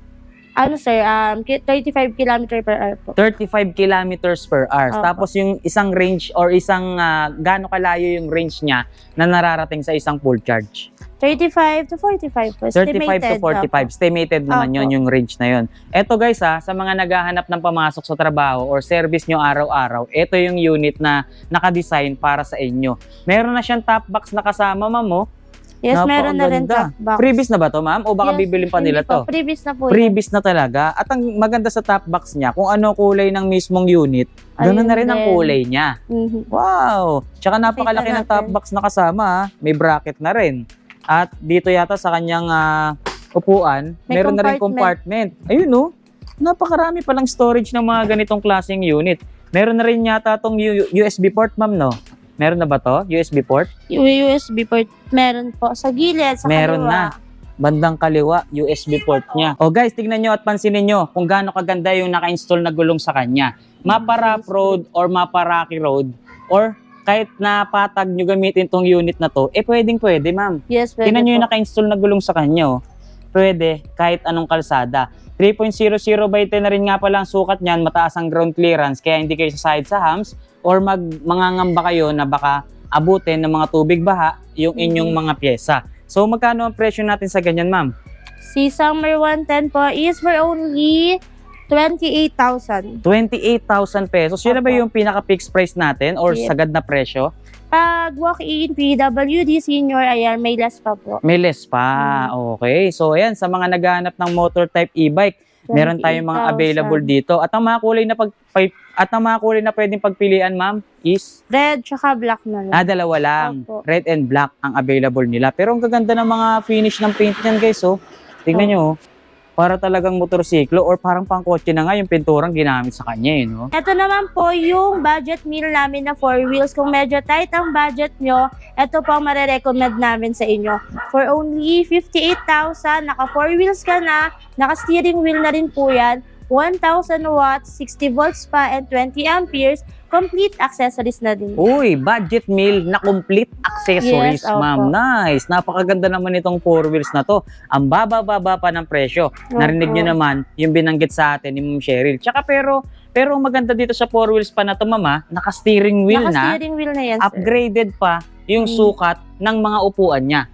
A: Ano, sir, 35 km per hour po.
B: 35 kilometers per hour.
A: Opo.
B: Tapos yung isang range or isang gaano kalayo yung range niya na nararating sa isang full charge.
A: 35 to 45 po.
B: 35 to 45.
A: Opo.
B: Estimated naman
A: Opo.
B: yon yung range na yon. Eto guys sa mga naghahanap ng pamasok sa trabaho or service nyo araw-araw, ito yung unit na nakadesign para sa inyo. Meron na siyang top box na kasama, ma'am, oh.
A: Yes, meron na rin
B: Napakaganda.
A: top box.
B: Freebies na ba to, ma'am? O baka
A: Yes,
B: bibilin pa nila
A: hindi po.
B: to?
A: Freebies na po.
B: Freebies na talaga. At ang maganda sa top box niya, kung ano kulay ng mismong unit, ganoon
A: Ayun
B: na rin ang
A: din.
B: kulay niya.
A: Mhm.
B: Wow! Tsaka napakalaki ng
A: Nakita
B: top
A: natin.
B: box na kasama, ha? May bracket na rin. At dito yata sa kanyang upuan,
A: May
B: meron na rin compartment. Ayun, no? Napakarami palang storage ng mga ganitong klaseng unit. Meron na rin yata tong USB port, ma'am, no? Meron na ba to? USB port?
A: Yung USB port, meron po. Sa gilid, sa
B: Meron
A: kaliwa.
B: na. Bandang kaliwa, USB port niya. O guys, tignan nyo at pansinin nyo kung gaano kaganda yung naka-install na gulong sa kanya. Mapa rough road or mapa rocky road or kahit na patag nyo gamitin tong unit na to, pwedeng-pwede, ma'am.
A: Yes, pwede
B: Tingnan nyo yung
A: po.
B: naka-install na gulong sa kanya, oh. Pwede kahit anong kalsada. 3.00/10 na rin nga pala ang sukat niyan, mataas ang ground clearance, kaya hindi kayo sasahid sa humps or mangangamba kayo na baka abutin ng mga tubig baha yung inyong mga pyesa. So magkano ang presyo natin sa ganyan, ma'am?
A: Si Summer 110 po is for only 28,000.
B: 28,000 pesos. Yun na ba
A: Opo.
B: yung pinaka-fixed price natin or
A: Yes.
B: sagad na presyo?
A: Pag walk-in PWD senior, ayan, may less pa po.
B: May less pa. Okay. So ayan, sa mga naghahanap ng motor type e-bike, meron tayong mga
A: 28,000.
B: available dito. At ang mga kulay na pwedeng pagpilian, ma'am, is
A: Red tsaka black na lang.
B: dalawa lang.
A: Opo.
B: Red and black ang available nila. Pero ang gaganda ng mga finish ng paint niyan, guys, oh. Tingnan nyo, oh. Para talagang motorsiklo or parang pangkotse na nga yung pinturang ginamit sa kanya, eh, no?
A: Ito naman po yung budget meal namin na 4 wheels. Kung medyo tight ang budget nyo, ito po ang marirecommend namin sa inyo. For only 58,000, naka 4 wheels ka na, naka steering wheel na rin po yan, 1,000 watts, 60 volts pa, and 20 amperes, complete accessories na din.
B: Uy, budget meal na complete accessories,
A: Yes, opo.
B: ma'am. Nice. Napakaganda naman itong 4 wheels na to. Ang baba-baba pa ng presyo. Narinig
A: Opo.
B: nyo naman yung binanggit sa atin ni Ma'am Cheryl. Tsaka pero maganda dito sa 4 wheels pa na to, ma'am, naka-steering wheel na.
A: Naka-steering wheel na yan, sir.
B: Upgraded pa yung sukat ng mga upuan niya.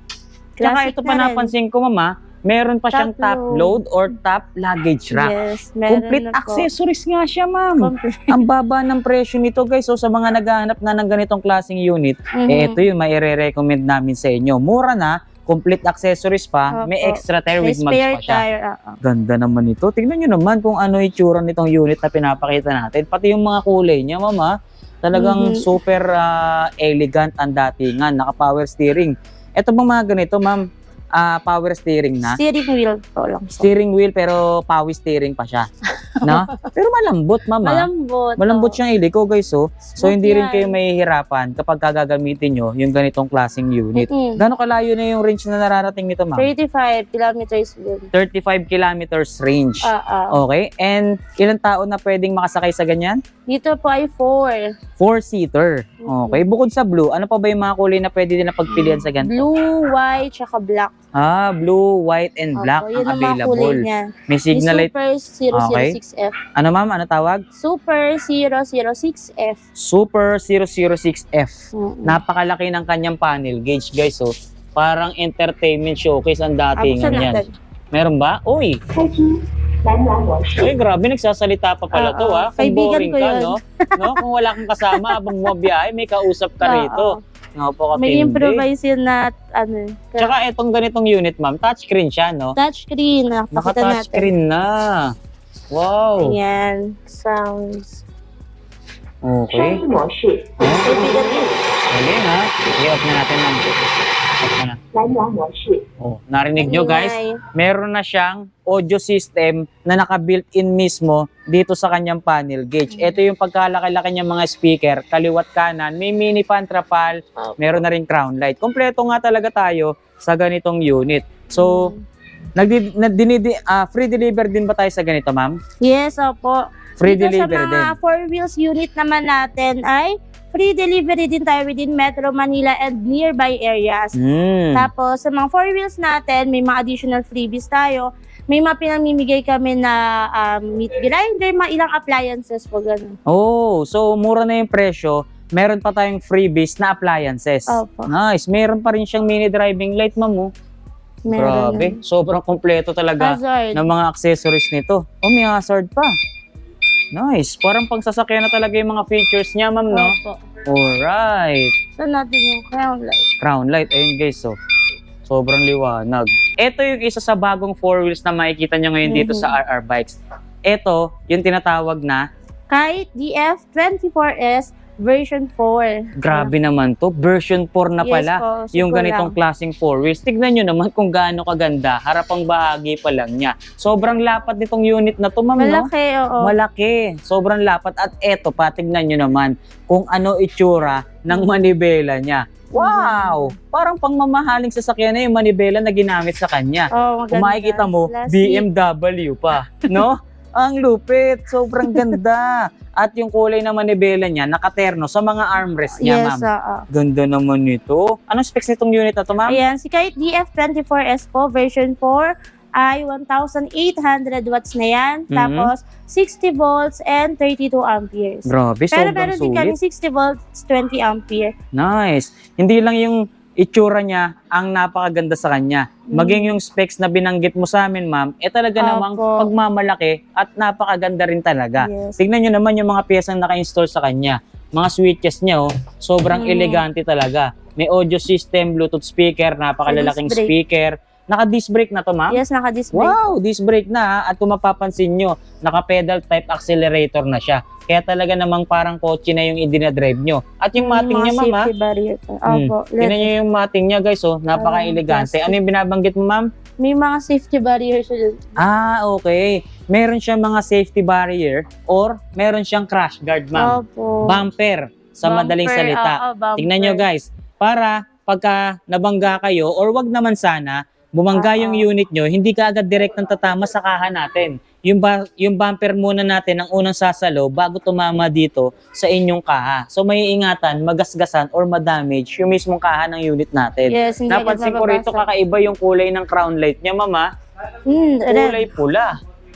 B: Tsaka
A: Classic
B: ito pa
A: na rin.
B: napansin ko, mama, meron pa siyang top load or top luggage rack.
A: Yes, meron
B: Complete
A: na po.
B: accessories nga siya, ma'am.
A: Complete.
B: Ang baba ng presyo nito, guys. So sa mga naghahanap na ng ganitong klaseng unit, ito yung mai-recommend namin sa inyo. Mura na, complete accessories pa, may
A: Opo.
B: extra tire
A: May
B: with mags
A: spare
B: pa siya.
A: tire.
B: Ganda naman ito. Tingnan nyo naman kung ano itsura nitong unit na pinapakita natin. Pati yung mga kulay niya, mama. Talagang super elegant ang datingan. Naka-power steering. Ito bang mga ganito, ma'am? Power steering na?
A: Steering wheel po lang po.
B: Steering wheel pero power steering pa siya. No? Pero malambot, mama.
A: Malambot.
B: Malambot siyang iliko, guys. So
A: Smooth
B: hindi rin
A: yan.
B: kayo mahihirapan kapag gagamitin nyo yung ganitong klaseng unit. Gano'ng kalayo na yung range na nararating nito, ma'am?
A: 35 kilometers din.
B: 35 kilometers range. Okay. And ilang tao na pwedeng makasakay sa ganyan?
A: Dito po ay 4.
B: 4-seater. Okay, bukod sa blue, ano pa ba yung mga kulay na pwede din na pagpilian sa ganito?
A: Blue, white, tsaka black.
B: Blue, white, and black
A: Opo,
B: ang
A: yun ang mga kulay
B: available.
A: niya.
B: May signal light.
A: Super 006F.
B: Ano ma'am, ano tawag?
A: Super 006F.
B: Super 006F.
A: Mm-mm.
B: Napakalaki ng kanyang panel gauge, guys. So, parang entertainment showcase ang datingan
A: Buksan
B: yan.
A: natin.
B: Meron ba? Uy! Grabe, nagsasalita pa pala to, ha? Kung
A: Kaibigan
B: boring
A: ko
B: ka,
A: yun.
B: no? Kung wala kang kasama habang bumabiyahe, may kausap ka rito.
A: May
B: Napakatindi.
A: improvise yun na
B: Tsaka etong ganitong unit, ma'am, touchscreen siya, no?
A: touchscreen. Nakita natin.
B: Naka-touchscreen na. Wow.
A: Ayan. Sounds.
B: Okay.
C: 模式，
A: Kaibigan ko.
B: Galing, ha? I-off na natin, ma'am. Off na.
C: 蓝牙模式，
B: Oh, narinig nyo, guys? Meron na siyang audio system na naka-built-in mismo dito sa kanyang panel gauge. Ito yung pagkalaki-laki niyang mga speaker, kaliwat kanan, may mini pantrapal, meron na rin crown light. Kompleto nga talaga tayo sa ganitong unit. So, free deliver din ba tayo sa ganito, ma'am?
A: Yes, opo.
B: Free
A: Dito
B: delivery
A: sa mga
B: din.
A: 4 wheels unit naman natin ay free delivery din tayo within Metro Manila and nearby areas. Tapos sa mga 4 wheels natin, may mga additional freebies tayo. May mga pinamimigay kami na meat grinder, mga ilang appliances po ganun.
B: Oh, so mura na yung presyo. Meron pa tayong freebies na appliances.
A: Opo.
B: Nice. Meron pa rin siyang mini driving light, ma'am. Oh.
A: Meron
B: Grabe. Sobrang kompleto talaga
A: Hazard.
B: ng mga accessories nito. Oh, may hazard pa. Nice. Parang pangsasakyan na talaga yung mga features niya, ma'am, no?
A: Opo.
B: Alright.
A: Saan natin yung crown light?
B: Crown light. Ayun, guys. So, sobrang liwanag. Ito yung isa sa bagong 4 wheels na makikita nyo ngayon dito sa RR Bikes. Ito, yung tinatawag na
A: Kite DF24S version 4.
B: grabe naman to. Version 4 na
A: Yes
B: pala.
A: po,
B: Yung
A: super
B: ganitong
A: lang.
B: klaseng 4 wheels. Tignan nyo naman kung gaano kaganda. Harapang bahagi pa lang niya. Sobrang lapad nitong unit na to, ma'am, no?
A: Malaki, oo.
B: Malaki. Sobrang lapad. At eto, patignan nyo naman kung ano itsura ng manibela niya. Wow! Parang pangmamahaling sasakyan na yung manibela na ginamit sa kanya.
A: Oh, maganda.
B: Kung makikita mo,
A: Plastic.
B: BMW pa. No? Ang lupit. Sobrang ganda. At yung kulay ng manibela niya, nakaterno sa mga armrest niya,
A: Yes,
B: ma'am.
A: oo.
B: Ganda naman nito. Anong specs nitong unit na to, ma'am?
A: Ayan, si Kite DF24S po, version 4 ay 1,800 watts na yan. Tapos, 60 volts and 32 amperes.
B: Grabe,
A: Pero
B: sobrang
A: meron din kami
B: sulit.
A: 60 volts, 20 ampere.
B: Nice. Hindi lang yung itsura niya ang napakaganda sa kanya. Maging yung specs na binanggit mo sa amin, ma'am, talaga namang
A: Opo.
B: pagmamalaki at napakaganda rin talaga.
A: Yes.
B: Tignan nyo naman yung mga piyesang naka-install sa kanya. Mga switches niya, sobrang elegante talaga. May audio system, Bluetooth speaker, napakalalaking
A: Disc brake.
B: speaker. Naka-disc brake na to, ma'am?
A: Yes, naka-disc brake.
B: Wow, disc brake na ha. At kung mapapansin nyo, naka-pedal type accelerator na siya. Kaya talaga namang parang kotse na yung idinadrive nyo. At yung mating niya, ma'am, ha?
A: safety barrier. Opo.
B: Tingnan nyo yung mating niya, guys, napaka-elegante.
A: plastic.
B: Ano yung binabanggit mo, ma'am?
A: May mga safety barrier siya dun.
B: Okay. Meron siyang mga safety barrier or meron siyang crash guard, ma'am.
A: Opo.
B: Bumper, sa madaling
A: Bumper,
B: salita.
A: bumper.
B: Tingnan nyo, guys, para pagka nabangga kayo or wag naman sana, bumangga yung unit nyo, hindi ka agad direct ng tatama sa kaha natin. Yung bumper muna natin ang unang sasalo bago tumama dito sa inyong kaha. So may ingatan, magasgasan or madamage yung mismong kaha ng unit natin.
A: Yes, hindi agad
B: Napansin ko rito
A: mababasa.
B: kakaiba yung kulay ng crown light niya, mama.
A: Red.
B: Kulay pula.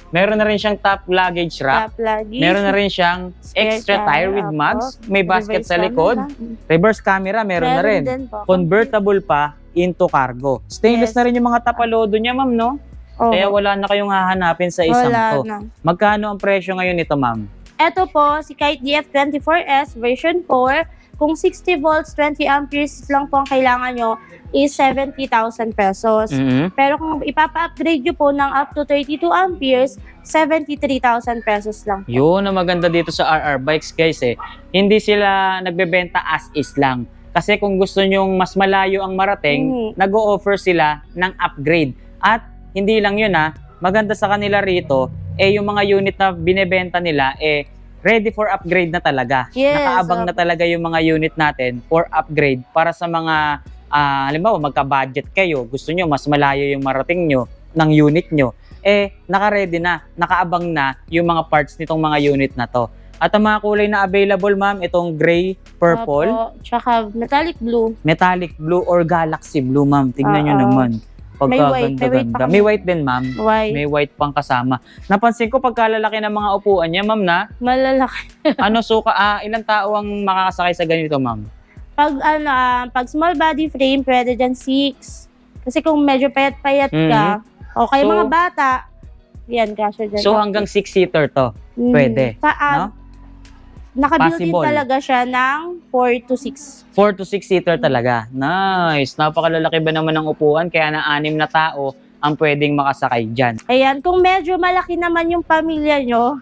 B: Meron na rin siyang top luggage rack.
A: Top luggage.
B: Meron na rin siyang
A: Spare
B: extra tire
A: tire,
B: with
A: opo.
B: mugs. May basket
A: Reverse
B: sa likod.
A: camera.
B: Reverse camera, meron na rin.
A: din po.
B: Convertible pa into cargo. Stainless
A: Yes.
B: na rin yung mga tapalodo niya, ma'am, no?
A: Opo.
B: Kaya wala na kayong hahanapin sa isang
A: Wala
B: to.
A: na.
B: Magkano ang presyo ngayon nito, ma'am?
A: Ito po, si Kite DF24S version 4. Kung 60 volts, 20 amperes lang po ang kailangan nyo, is 70,000 pesos. Pero kung ipapa-upgrade nyo po ng up to 32 amperes, 73,000 pesos lang.
B: Yun ang maganda dito sa RR Bikes, guys, eh. Hindi sila nagbebenta as is lang. Kasi kung gusto nyong mas malayo ang marating, nag-o-offer sila ng upgrade. At hindi lang yun, maganda sa kanila rito, yung mga unit na binebenta nila, ready for upgrade na talaga.
A: Yes,
B: Nakaabang na talaga yung mga unit natin for upgrade para sa mga, halimbawa, magka-budget kayo, gusto nyo mas malayo yung marating nyo ng unit nyo, naka-ready na, nakaabang na yung mga parts nitong mga unit na to. At ang mga kulay na available, ma'am, itong gray, purple,
A: Opo. Tsaka metallic blue.
B: metallic blue, or galaxy blue, ma'am. Tingnan nyo
A: Oo.
B: naman.
A: May white pa
B: Pagkaganda-ganda.
A: kami.
B: May white din, ma'am.
A: White.
B: May white pang kasama. Napansin ko pagkalalaki ng mga upuan niya, ma'am, na
A: Malalaki.
B: ilang tao ang makakasakay sa ganito, ma'am?
A: Pag small body frame, pwede dyan 6. Kasi kung medyo payat-payat ka, o kaya
B: So-
A: mga bata, yan, kasya dyan.
B: So hanggang 6-seater to. Pwede, no?
A: Nakabuilt-in
B: Possible.
A: talaga siya ng 4 to 6.
B: 4 to 6-seater talaga. Nice. Napakalalaki ba naman ng upuan, kaya na 6 na tao ang pwedeng makasakay dyan.
A: Ayan, kung medyo malaki naman yung pamilya nyo,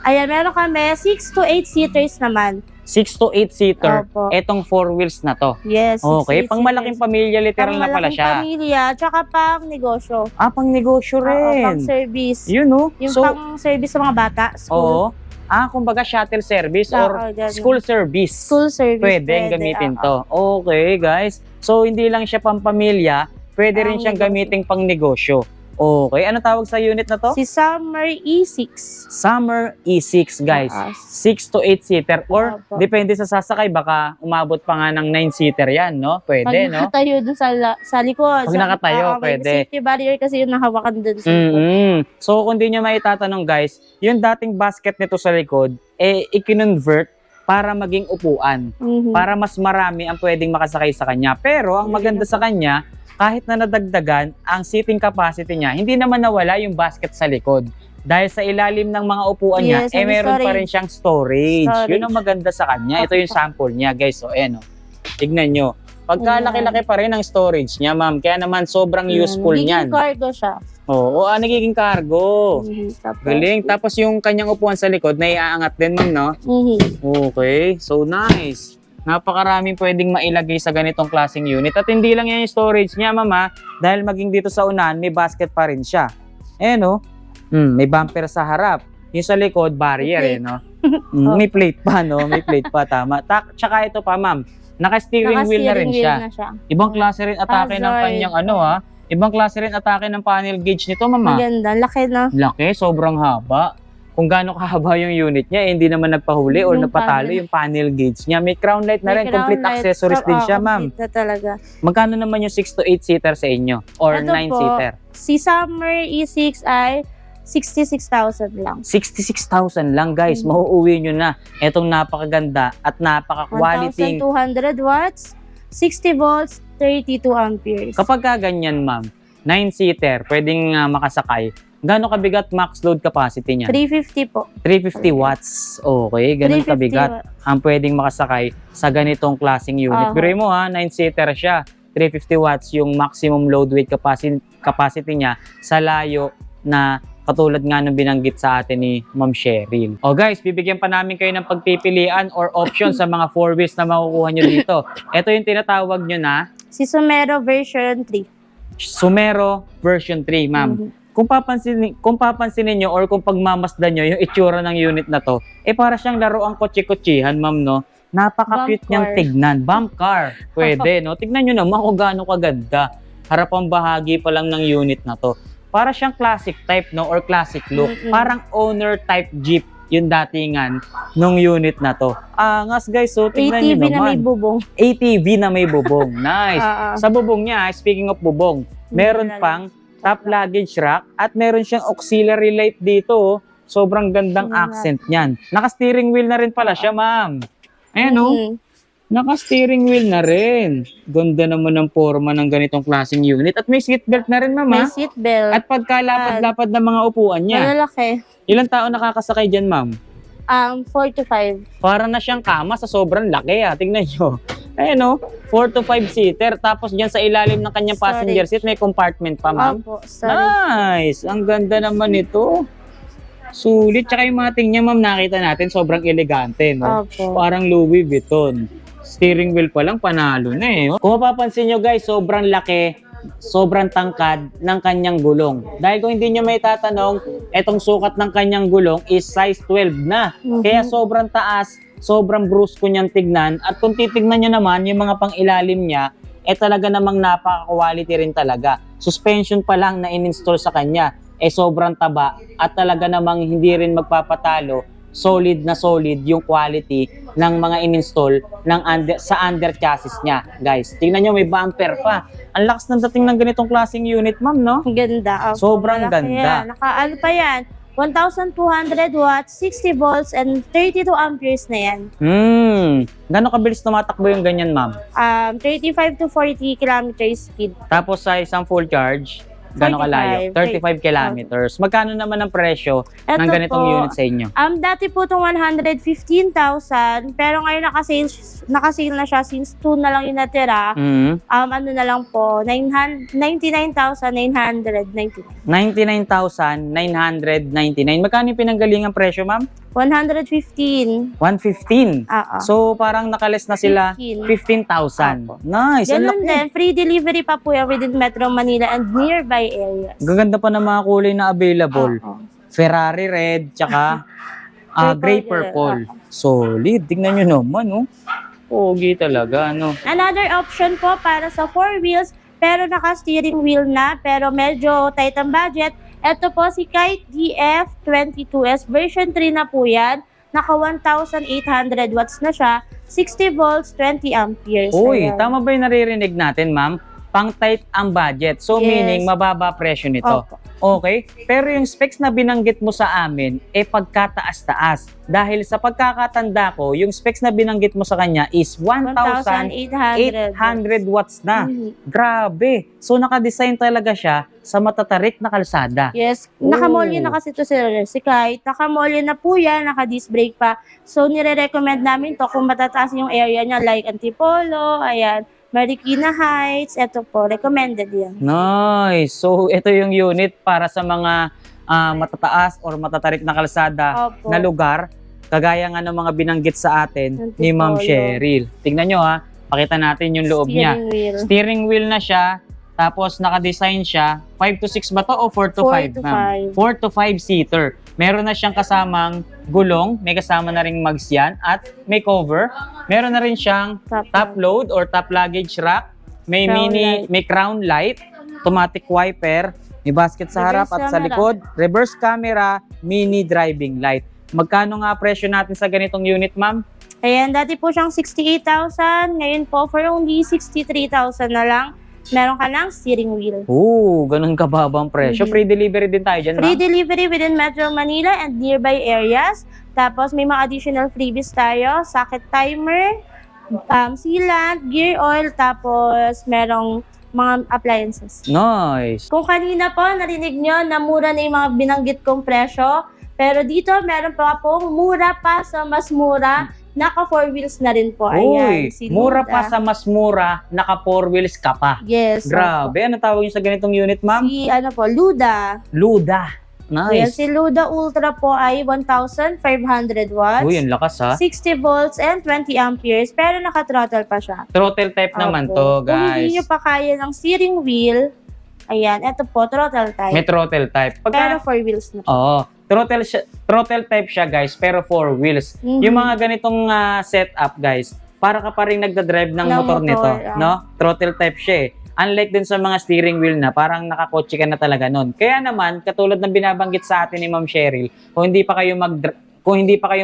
A: ayan, meron kami 6 to 8 seaters naman.
B: 6 to 8-seater,
A: Opo.
B: etong 4 wheels na to.
A: Yes. 6 to
B: Okay,
A: 8
B: pang malaking
A: seaters.
B: pamilya, literal na pala
A: Pang malaking
B: siya.
A: pamilya, tsaka pang negosyo.
B: Pang negosyo
A: Oo, pang
B: rin.
A: service.
B: Yun, no?
A: Yung
B: So,
A: pang service sa mga bata, school.
B: oo. Kumbaga shuttle service
A: Oo,
B: or
A: ganun.
B: school service.
A: School service.
B: Pwedeng gamitin to. Okay, guys. So, hindi lang siya pampamilya, pwede rin
A: Pang
B: siyang
A: negosyo.
B: gamiting pang negosyo. Okay, ano tawag sa unit na to?
A: Si Summer E6.
B: Summer E6, guys. 6 to 8-seater or
A: Opo.
B: depende sa sasakay, baka umabot pa nga ng 9-seater yan, no? Pwede,
A: Pag
B: no?
A: nakatayo dun sa likod.
B: Pag nakatayo,
A: may
B: pwede.
A: safety barrier kasi yung nahawakan dun sa likod.
B: So, kung di nyo maitatanong, guys, yung dating basket nito sa likod, i-convert para maging upuan.
A: Mhm.
B: Para mas marami ang pwedeng makasakay sa kanya. Pero ang maganda sa kanya, kahit na nadagdagan ang seating capacity niya, hindi naman nawala yung basket sa likod. Dahil sa ilalim ng mga upuan niya,
A: Yes, may
B: meron pa
A: storage.
B: rin siyang storage.
A: Storage.
B: Yun ang maganda sa kanya. Ito yung sample niya, guys. So, ayan, oh. Tignan nyo. Pagkalaki-laki pa rin ang storage niya, ma'am. Kaya naman, sobrang useful niyan.
A: Nagiging cargo siya.
B: Oo, nagiging cargo.
A: Tapos,
B: Galing. Tapos yung kanyang upuan sa likod, naiaangat din, ma'am, no? Okay. So, nice. Napakaraming pwedeng mailagay sa ganitong klaseng unit. At hindi lang yan yung storage niya, mama. Dahil maging dito sa unahan, may basket pa rin siya. Eh, no? May bumper sa harap. Yung sa likod, barrier, no? May plate pa, no? May plate pa, tama. Tsaka ito pa, ma'am. Naka-steering wheel na rin siya. Ibang klase rin atake ng
A: Hazard.
B: kanyang ibang klase rin atake ng panel gauge nito, mama.
A: Maganda. Laki na.
B: Laki, sobrang haba. Kung gaano kahaba yung unit niya, hindi naman nagpahuli or
A: Yung
B: napatalo
A: panel.
B: yung panel gauge niya. May crown light na rin,
A: May
B: complete
A: crown light.
B: accessories din siya, ma'am.
A: Complete na talaga.
B: Magkano naman yung 6 to 8-seater sa inyo? Or
A: Ito po,
B: 9-seater?
A: Si Summer E6 ay 66,000 lang.
B: 66,000 lang, guys. Mauuwi nyo na. Etong napakaganda at napaka-quality.
A: 1,200 watts, 60 volts, 32 amperes.
B: Kapag ganyan, ma'am, 9-seater, pwedeng makasakay. Gaano kabigat max load capacity niya?
A: 350 po.
B: 350 watts. Okay, ganun
A: 350
B: kabigat
A: watts.
B: ang pwedeng makasakay sa ganitong klaseng unit.
A: Aha.
B: Biruin mo 9-seater siya. 350 watts yung maximum load weight capacity niya sa layo na katulad nga nung binanggit sa atin ni Ma'am Cheryl. O guys, bibigyan pa namin kayo ng pagpipilian or option sa mga 4 wheels na makukuha nyo dito. Ito yung tinatawag nyo na
A: Si Sumero version 3.
B: Sumero version 3, ma'am.
A: Mhm.
B: Kung papansinin nyo or kung pagmamasdan nyo yung itsura ng unit na to, para siyang laruang kotse-kotsihan, ma'am, no? Napaka-cute
A: Bump
B: niyang
A: car.
B: tignan. Bump car. Pwede, no? Tignan nyo naman kung gaano kaganda. Harapang bahagi pa lang ng unit na to. Para siyang classic type, no? Or classic look.
A: Mm-mm.
B: Parang owner type Jeep yung datingan nung unit na to. Angas, guys. So, tignan nyo
A: ATV na may
B: naman.
A: bubong.
B: ATV na may bubong. Nice. Sa bubong niya, speaking of bubong, meron pang top luggage rack at meron siyang auxiliary light dito. Sobrang gandang accent niyan. Naka-steering wheel na rin pala siya, ma'am. Ayan, oh.
A: Mhm.
B: Naka-steering wheel na rin. Ganda naman ng forma ng ganitong klaseng unit. At may seatbelt na rin, ma'am.
A: May
B: Ha?
A: seatbelt.
B: At pagkalapad-lapad ng mga upuan niya.
A: Malalaki.
B: Ilang tao nakakasakay dyan, ma'am?
A: 4 to 5.
B: Para na siyang kama sa sobrang laki, Tingnan nyo. Ayan, oh. 4 to 5-seater. Tapos dyan sa ilalim ng kanyang passenger seat, may compartment pa, ma'am.
A: Opo, sorry.
B: Nice! Ang ganda naman ito. Sulit. Tsaka yung mga tingnya, ma'am, nakita natin, sobrang elegante, no?
A: Opo.
B: Parang Louis Vuitton. Steering wheel pa lang, panalo na eh. Kung mapapansin nyo, guys, sobrang laki, sobrang tangkad ng kanyang gulong. Dahil kung hindi nyo may tatanong, etong sukat ng kanyang gulong is size 12 na.
A: Mhm.
B: Kaya sobrang taas, sobrang brusko niyang tignan. At kung titignan nyo naman, yung mga pang-ilalim niya, talaga namang napaka-quality rin talaga. Suspension pa lang na in-install sa kanya, sobrang taba at talaga namang hindi rin magpapatalo solid na solid yung quality ng mga in-install sa under chassis niya, guys. Tingnan nyo, may bumper pa. Ang lakas ng dating ng ganitong klaseng unit, ma'am, no?
A: Ang ganda. Opo,
B: Sobrang
A: malaki
B: ganda.
A: yan. Ano pa yan? 1,200 watts, 60 volts, and 32 amperes na yan.
B: Gano'ng kabilis tumatakbo yung ganyan, ma'am?
A: 35 to 40 kilometers speed.
B: Tapos sa isang full charge, gano'ng kalayo? 35 kilometers. Magkano naman ang presyo ng
A: Eto
B: ganitong
A: po,
B: unit sa inyo?
A: Dati po itong 115,000, pero ngayon nakasale na siya since 2 na lang yung natira. Ano na lang po, 99,999.
B: 99,999. Magkano yung pinanggalingang presyo, ma'am?
A: 115.
B: 115. So, parang nakales na sila
A: 15.
B: 15,000. Nice. Ang
A: Ganun
B: laki.
A: din, free delivery pa po yan within Metro Manila and nearby areas.
B: Gaganda pa ng mga kulay na available.
A: Oo.
B: Ferrari red, tsaka gray purple. Solid. Tignan nyo naman, oh. Pogi talaga, no?
A: Another option po para sa 4 wheels, pero naka-steering wheel na, pero medyo tight ang budget. Ito po si Kite DF22S, version 3 na po yan. Naka 1,800 watts na siya, 60 volts, 20 amperes.
B: Uy,
A: Ayan.
B: tama ba yung naririnig natin, ma'am? Pang tight ang budget. So,
A: Yes.
B: meaning, mababa presyo nito.
A: Opo.
B: Okay? Pero yung specs na binanggit mo sa amin, pagkataas-taas. Dahil sa pagkakatanda ko, yung specs na binanggit mo sa kanya is 1,800 watts na. Grabe. So, nakadesign talaga siya sa matatarik na kalsada.
A: Yes,
B: Ooh.
A: nakamolyo na kasi ito si Kite. Nakamolyo na po yan, naka-disc brake pa. So, nire-recommend namin to kung matataas yung area niya like Antipolo, ayan, Marikina Heights, ito po, recommended yan.
B: Nice. So, ito yung unit para sa mga matataas or matatarik na kalsada
A: Opo.
B: na lugar. Kagaya nga ng mga binanggit sa atin ni Ma'am
A: Antipolo.
B: Cheryl. Tingnan nyo ha, pakita natin yung loob niya.
A: Steering wheel.
B: Steering wheel na siya, tapos naka-design siya. 5 to 6 ba to o 4 to 5?
A: 4 to 5.
B: 4 to 5 seater. Meron na siyang kasamang gulong, may kasama na ring mags yan, at may cover. Meron na rin siyang top load or top luggage rack. May
A: Crown
B: may crown light, automatic wiper, may basket sa harap at
A: Reverse
B: sa
A: camera.
B: likod, reverse camera, mini driving light. Magkano nga presyo natin sa ganitong unit, ma'am?
A: Ayan, dati po siyang 68,000. Ngayon po, for only 63,000 na lang, meron ka ng steering wheel.
B: Ganun kababang presyo. Free delivery din tayo dyan,
A: Free
B: ma'am?
A: delivery within Metro Manila and nearby areas. Tapos may mga additional freebies tayo. Socket timer, sealant, gear oil, tapos merong mga appliances.
B: Nice.
A: Kung kanina po, narinig nyo na mura na yung mga binanggit kong presyo. Pero dito, meron pa pong mura pa sa mas mura. Naka 4 wheels na rin po. Ayan, si
B: Mura
A: Luda.
B: pa sa mas mura, naka 4 wheels ka pa.
A: Yes.
B: Grabe, ano tawag yung sa ganitong unit, ma'am?
A: Si Luda.
B: Luda.
A: Ayan,
B: Nice.
A: si Luda Ultra po ay 1,500 watts.
B: Uy, ang lakas ha.
A: 60 volts and 20 amperes, pero naka-throttle pa siya.
B: Throttle type naman to,
A: Opo. Kung hindi
B: guys.
A: nyo pa kaya ng steering wheel, ayan, eto po, throttle type.
B: May throttle type.
A: Pero 4 wheels na.
B: Oo. Throttle type siya, guys, pero 4 wheels.
A: Mhm.
B: Yung mga ganitong setup, guys, para ka pa rin nagdadrive ng motor nito, no? Throttle type siya eh. Unlike dun sa mga steering wheel na parang nakakotse ka na talaga nun. Kaya naman, katulad ng binabanggit sa atin ni Ma'am Cheryl, kung hindi pa kayo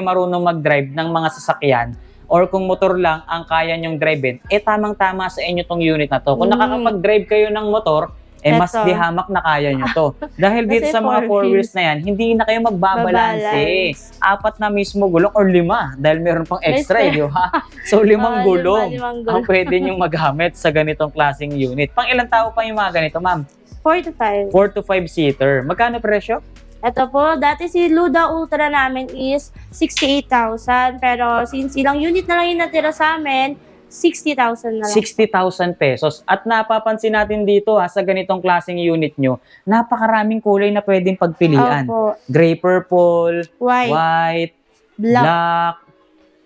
B: marunong mag-drive ng mga sasakyan, or kung motor lang ang kaya nyong drive-in, tamang-tama sa inyo tong unit na to. Kung nakakapag-drive kayo ng motor, mas
A: Eto.
B: di hamak na kaya nyo to. Dahil dito
A: Kasi
B: sa mga 4
A: 4
B: wheels na yan, hindi na kayo magbabalanse. 4 na mismo gulong or 5 dahil meron pang extra
A: Extra.
B: di ba? So 5 gulong
A: limang
B: ang
A: gulong.
B: pwede nyong magamit sa ganitong klaseng unit. Pang ilang tao pa yung mga ganito, ma'am?
A: 4 to 5.
B: 4 to 5 seater. Magkano presyo?
A: Ito po, dati si Luda Ultra namin is 68,000. Pero since ilang unit na lang yung natira sa amin, 60,000 na lang.
B: 60,000 pesos. At napapansin natin dito sa ganitong klaseng unit nyo, napakaraming kulay na pwedeng pagpilian.
A: Opo.
B: Gray purple,
A: White,
B: white,
A: black.
B: black.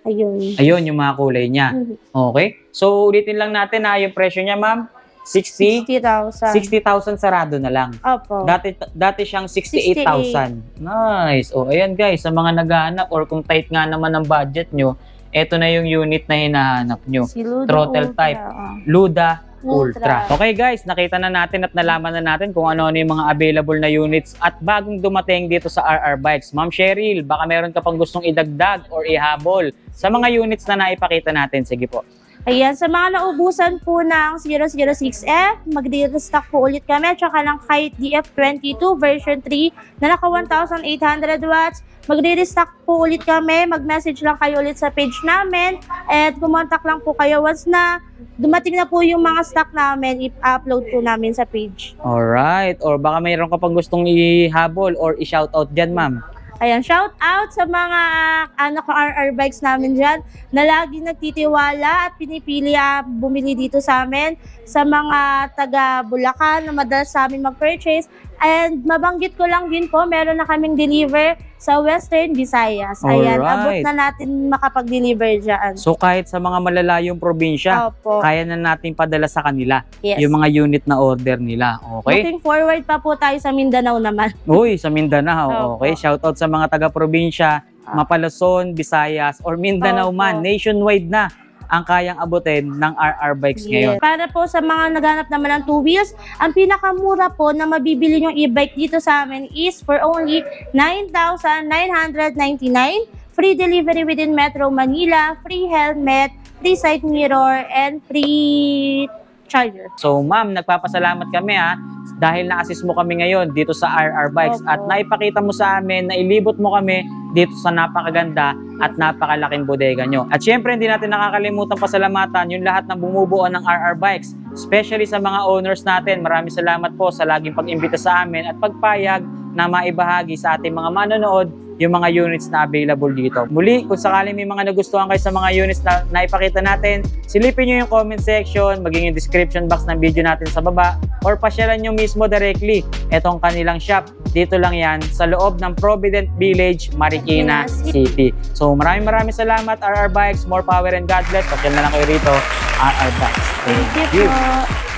A: Ayun.
B: Ayun yung mga kulay niya.
A: Mhm.
B: Okay? So, ulitin lang natin yung presyo niya, ma'am.
A: 60,000.
B: 60,000 sarado na lang.
A: Opo.
B: Dati siyang 68,000. Nice. Ayan guys, sa mga naghahanap or kung tight nga naman ang budget nyo, eto na yung unit na hinahanap nyo.
A: Si Luda
B: Throttle
A: Ultra,
B: type.
A: oh.
B: Luda Ultra. Okay guys, nakita na natin at nalaman na natin kung ano-ano yung mga available na units at bagong dumating dito sa RR Bikes. Ma'am Cheryl, baka meron ka pang gustong idagdag or ihabol sa mga units na naipakita natin. Sige po.
A: Ayan, sa mga naubusan po ng 006F, magdi-restock po ulit kami. Tsaka ng Kite DF22 version 3 na naka 1,800 watts. Magdi-restock po ulit kami. Mag-message lang kayo ulit sa page namin. At kumontak lang po kayo once na dumating na po yung mga stock namin, i-upload po namin sa page.
B: Alright. Or baka mayroon ka pang gustong ihabol or i-shoutout dyan, ma'am.
A: Ayan, shout out sa mga RR Bikes namin dyan na lagi nagtitiwala at pinipili bumili dito sa amin, sa mga taga Bulacan na madalas sa amin mag-purchase. And mabanggit ko lang din po, meron na kaming deliver sa Western Visayas. Ayan, abot
B: Alright.
A: na natin makapag-deliver dyan.
B: So kahit sa mga malalayong probinsya,
A: Opo.
B: kaya na natin padala sa kanila
A: Yes.
B: yung mga unit na order nila. Okay?
A: Looking forward pa po tayo sa Mindanao naman.
B: Uy, sa Mindanao.
A: Opo.
B: Okay, shoutout sa mga taga-probinsya, Mapalason, Visayas, or Mindanao
A: Opo.
B: man. Nationwide na ang kayang abutin ng RR Bikes ngayon.
A: Para po sa mga naghanap naman ng 2 wheels, ang pinakamura po na mabibili yung e-bike dito sa amin is for only 9,999. Free delivery within Metro Manila, free helmet, free side mirror, and free charger.
B: So ma'am, nagpapasalamat kami dahil na-assist mo kami ngayon dito sa RR Bikes
A: Opo.
B: at naipakita mo sa amin, nailibot mo kami dito sa napakaganda at napakalaking bodega nyo. At syempre, hindi natin nakakalimutan pasalamatan yung lahat ng bumubuo ng RR Bikes, especially sa mga owners natin. Maraming salamat po sa laging pag-imbita sa amin at pagpayag na maibahagi sa ating mga manonood yung mga units na available dito. Muli, kung sakaling may mga nagustuhan kayo sa mga units na naipakita natin, silipin nyo yung comment section, maging yung description box ng video natin sa baba, or pasyalan nyo mismo directly itong kanilang shop. Dito lang yan sa loob ng Provident Village, Marikina City. So maraming salamat RR Bikes, more power and God bless. Pasyalan na lang kayo rito, RR Bikes.
A: Thank you po.